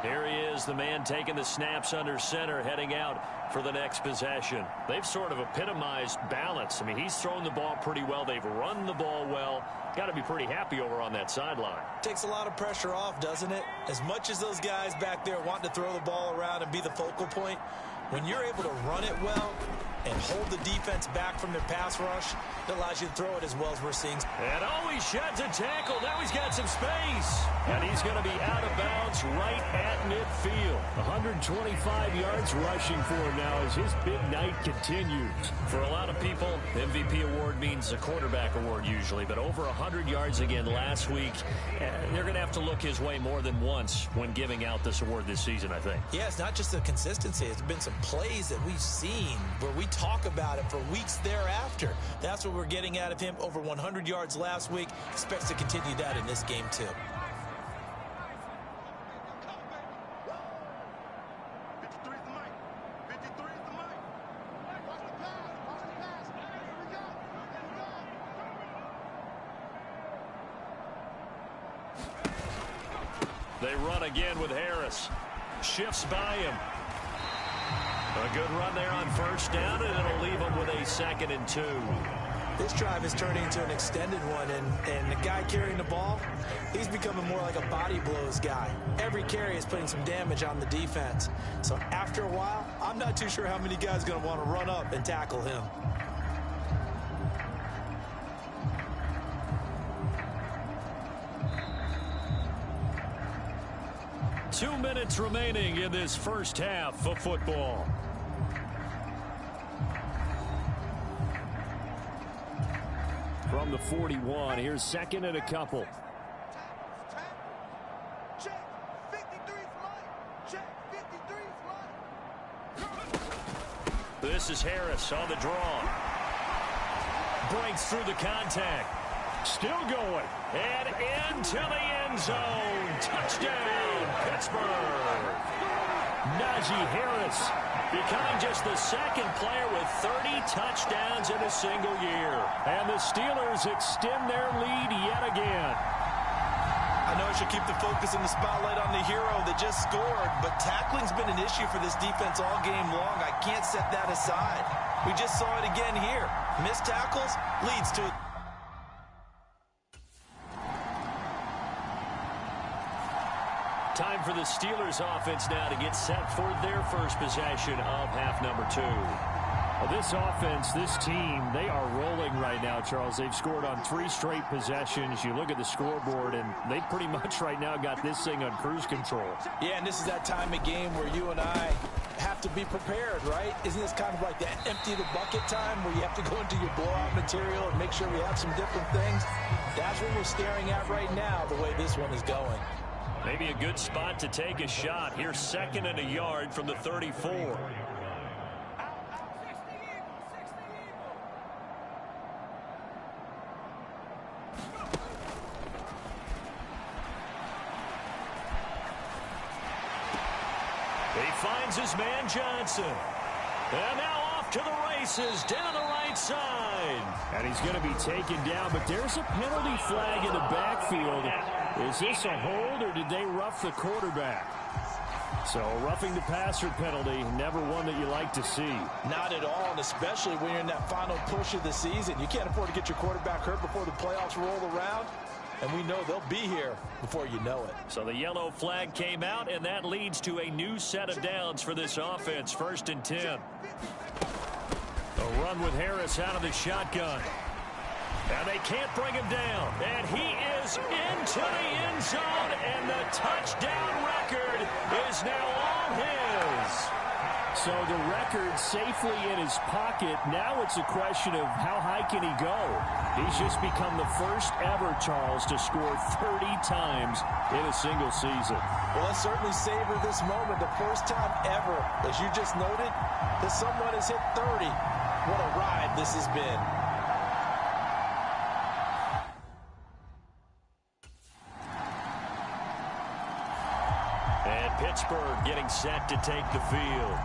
Here he is, the man taking the snaps under center, heading out for the next possession. They've sort of epitomized balance. I mean, he's thrown the ball pretty well. They've run the ball well. Got to be pretty happy over on that sideline. Takes a lot of pressure off, doesn't it? As much as those guys back there want to throw the ball around and be the focal point, when you're able to run it well and hold the defense back from their pass rush, it allows you to throw it as well as we're seeing. And he sheds a tackle. Now he's got some space. And he's going to be out of bounds right at midfield. 125 yards rushing for him now as his big night continues. For a lot of people, MVP award means a quarterback award usually. But over 100 yards again last week. They're going to have to look his way more than once when giving out this award this season, I think. Yeah, it's not just the consistency. It's been some plays that we've seen where we talk about it for weeks thereafter. That's what we're getting out of him. Over 100 yards last week. Expects to continue that in this game too. They run again with Harris. Shifts by him. A good run there on first down, and it'll leave him with a 2nd and 2. This drive is turning into an extended one, and the guy carrying the ball, he's becoming more like a body blows guy. Every carry is putting some damage on the defense. So after a while, I'm not too sure how many guys are going to want to run up and tackle him. Two minutes remaining in this first half of football. From the 41, here's 2nd and a couple. Check. 53's mine. Check. 53's mine. This is Harris on the draw. Breaks through the contact. Still going. And into the end zone. Touchdown, Pittsburgh. Najee Harris becoming just the 2nd player with 30 touchdowns in a single year. And the Steelers extend their lead yet again. I know I should keep the focus and the spotlight on the hero that just scored, but tackling's been an issue for this defense all game long. I can't set that aside. We just saw it again here. Missed tackles leads to it. Time for the Steelers offense now to get set for their first possession of half number 2. Well, this offense, this team, they are rolling right now, Charles. They've scored on 3 straight possessions. You look at the scoreboard, and they pretty much right now got this thing on cruise control. Yeah, and this is that time of game where you and I have to be prepared, right? Isn't this kind of like that empty the bucket time where you have to go into your blowout material and make sure we have some different things? That's what we're staring at right now, the way this one is going. Maybe a good spot to take a shot. Here's 2nd and a yard from the 34. He finds his man Johnson. And now off to the races down the right side. And he's going to be taken down, but there's a penalty flag in the backfield. Is this a hold, or did they rough the quarterback? So roughing the passer penalty, never one that you like to see. Not at all, and especially when you're in that final push of the season. You can't afford to get your quarterback hurt before the playoffs roll around. And we know they'll be here before you know it. So the yellow flag came out, and that leads to a new set of downs for this offense. 1st and 10. A run with Harris out of the shotgun. And they can't bring him down. And he is into the end zone, and the touchdown record is now all his. So the record safely in his pocket. Now it's a question of how high can he go? He's just become the first ever, Charles, to score 30 times in a single season. Well, let's certainly savor this moment. The first time ever, as you just noted, that someone has hit 30. What a ride this has been. And Pittsburgh getting set to take the field.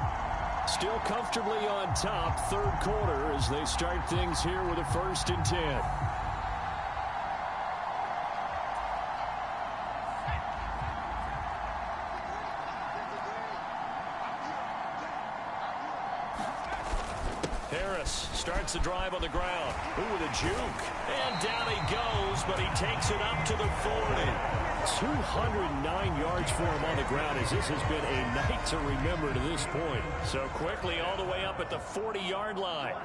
Still comfortably on top, 3rd quarter, as they start things here with a 1st and 10. Harris starts the drive on the ground. Ooh, with a juke. And down he goes, but he takes it up to the 40. 209 yards for him on the ground, as this has been a night to remember to this point. So quickly all the way up at the 40-yard line.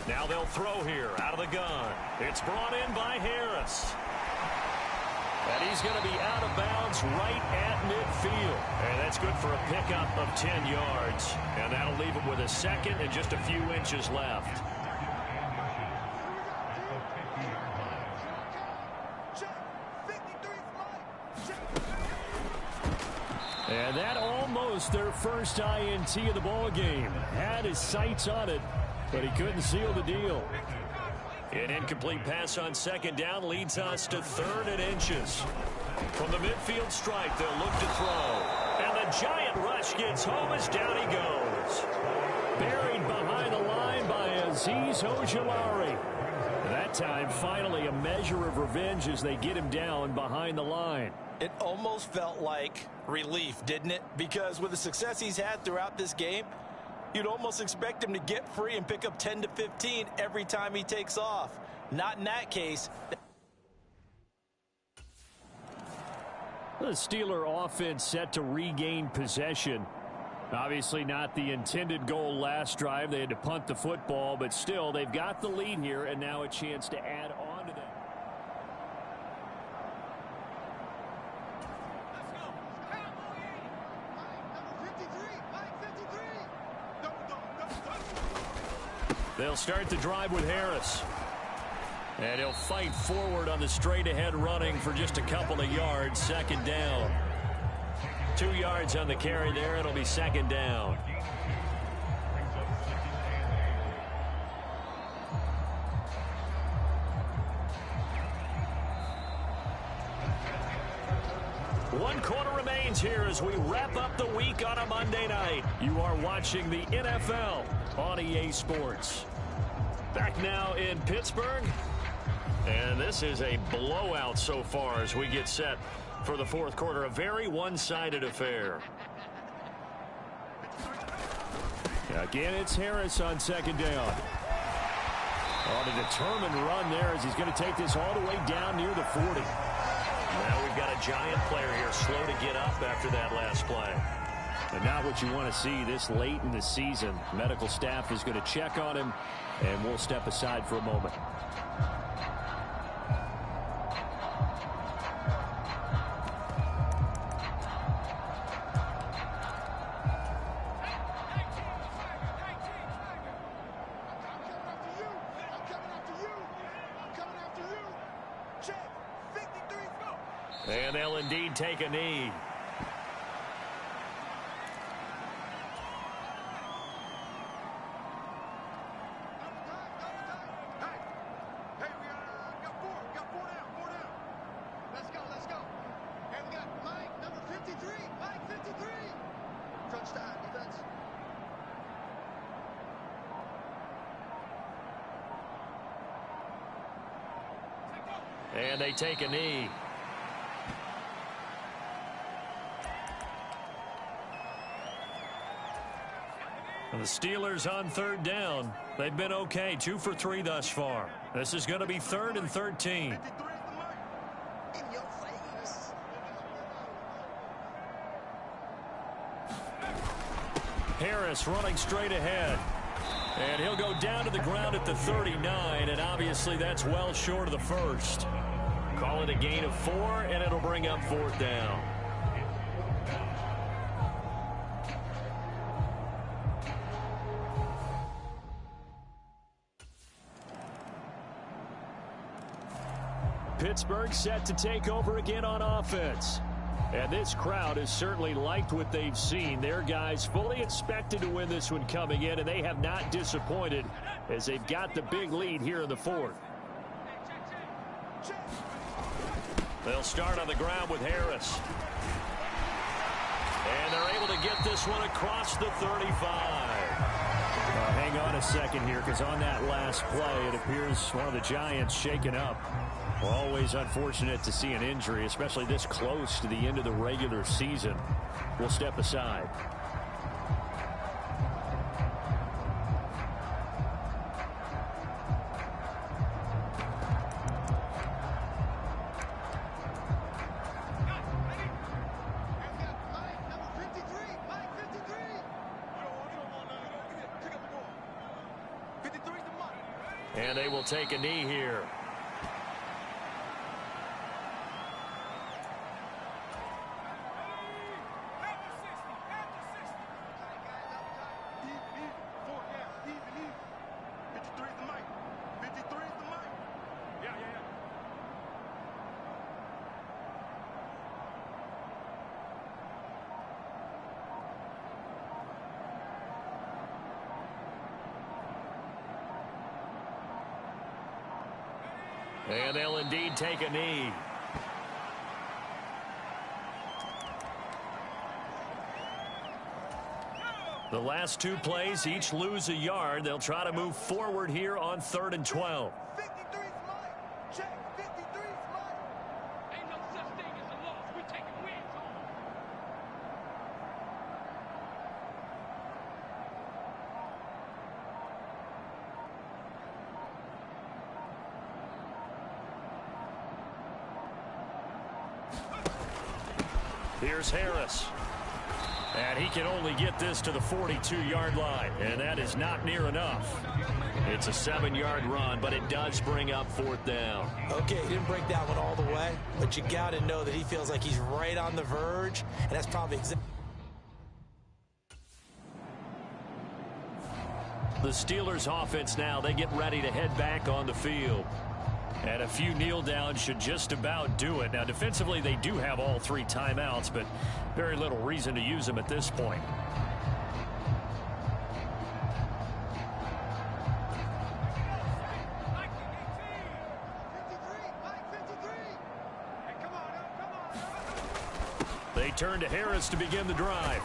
Now they'll throw here out of the gun. It's brought in by Harris. And he's going to be out of bounds right at midfield. And that's good for a pickup of 10 yards. And that'll leave him with a second and just a few inches left. And that almost their first INT of the ball game. Had his sights on it, but he couldn't seal the deal. An incomplete pass on second down leads us to 3rd and inches. From the midfield stripe, they'll look to throw. And the giant rush gets home as down he goes. Buried behind the line by Azeez Ojulari. That time, finally, a measure of revenge as they get him down behind the line. It almost felt like relief, didn't it? Because with the success he's had throughout this game, you'd almost expect him to get free and pick up 10 to 15 every time he takes off. Not in that case. The Steeler offense set to regain possession. Obviously not the intended goal last drive. They had to punt the football, but still, they've got the lead here, and now a chance to add on to that. They'll start the drive with Harris. And he'll fight forward on the straight-ahead running for just a couple of yards. Second down. 2 yards on the carry there. It'll be second down. One quarter remains here as we wrap up the week on a Monday night. You are watching the NFL on EA Sports. Back now in Pittsburgh. And this is a blowout so far as we get set for the fourth quarter. A very one-sided affair. Again, it's Harris on second down. On a determined run there as he's going to take this all the way down near the 40. Now we've got a giant player here, slow to get up after that last play. And not what you want to see this late in the season. Medical staff is going to check on him, and we'll step aside for a moment. And they'll indeed take a knee. And they take a knee. The Steelers on third down. They've been okay, 2 for 3 thus far. This is going to be 3rd and 13. Harris running straight ahead. And he'll go down to the ground at the 39, and obviously that's well short of the first. Call it a gain of 4, and it'll bring up 4th down. Pittsburgh set to take over again on offense. And this crowd has certainly liked what they've seen. Their guys fully expected to win this one coming in, and they have not disappointed as they've got the big lead here in the 4th. They'll start on the ground with Harris. And they're able to get this one across the 35. Hang on a second here, because on that last play, it appears one of the Giants shaken up. Always unfortunate to see an injury, especially this close to the end of the regular season. We'll step aside. And they will take a knee here. And they'll indeed take a knee. The last two plays each lose a yard. They'll try to move forward here on 3rd and 12. 53's mine. Check. 53's mine. Ain't no such thing as a loss. We taking wins home. Here's Harris. And he can only get this to the 42-yard line. And that is not near enough. It's a 7-yard run, but it does bring up 4th down. Okay, he didn't break that one all the way, but you got to know that he feels like he's right on the verge, and that's probably exactly. The Steelers offense now, they get ready to head back on the field. And a few kneel downs should just about do it. Now, defensively, they do have all 3 timeouts, but very little reason to use them at this point. They turn to Harris to begin the drive.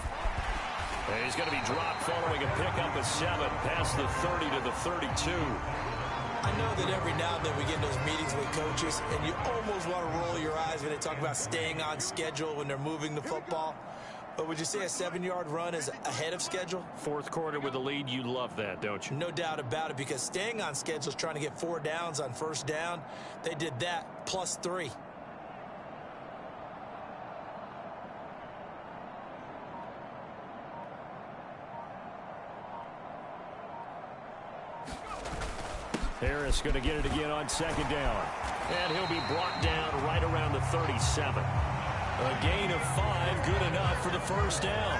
And he's going to be dropped following a pickup of 7 past the 30 to the 32. I know that every now and then we get in those meetings with coaches, and you almost want to roll your eyes when they talk about staying on schedule when they're moving the football. But would you say a 7-yard run is ahead of schedule? 4th quarter with a lead, you love that, don't you? No doubt about it, because staying on schedule is trying to get 4 downs on 1st down. They did that plus 3. Harris going to get it again on 2nd down. And he'll be brought down right around the 37. A gain of 5, good enough for the 1st down.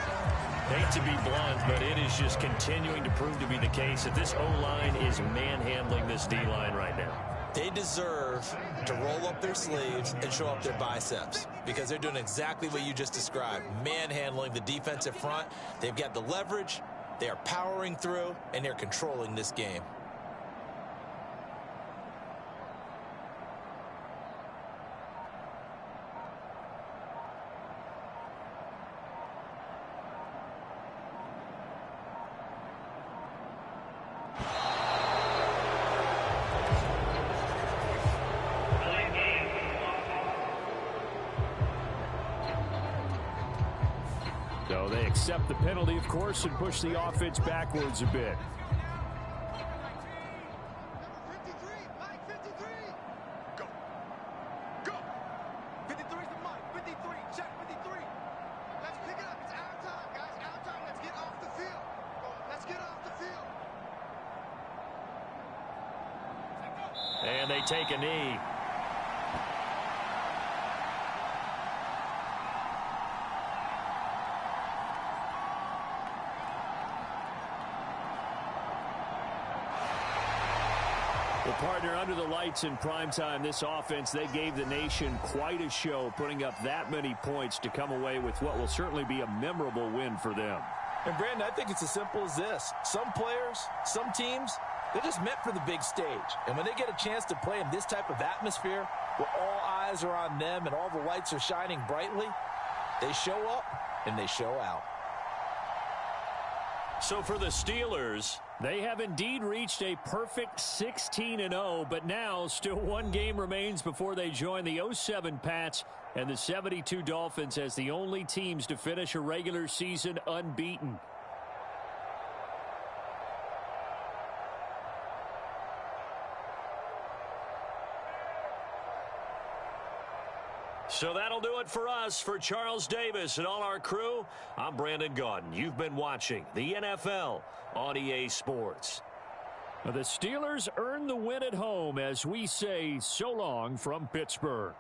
Hate to be blunt, but it is just continuing to prove to be the case that this O-line is manhandling this D-line right now. They deserve to roll up their sleeves and show up their biceps, because they're doing exactly what you just described, manhandling the defensive front. They've got the leverage, they are powering through, and they're controlling this game. So they accept the penalty, of course, and push the offense backwards a bit. And they take a knee. Well, partner, under the lights in primetime, this offense, they gave the nation quite a show, putting up that many points to come away with what will certainly be a memorable win for them. And, Brandon, I think it's as simple as this. Some players, some teams, they're just meant for the big stage. And when they get a chance to play in this type of atmosphere where all eyes are on them and all the lights are shining brightly, they show up and they show out. So for the Steelers, they have indeed reached a perfect 16-0, but now still one game remains before they join the 07 Pats and the 72 Dolphins as the only teams to finish a regular season unbeaten. So that'll do it for us. For Charles Davis and all our crew, I'm Brandon Gaudin. You've been watching the NFL on EA Sports. The Steelers earn the win at home as we say so long from Pittsburgh.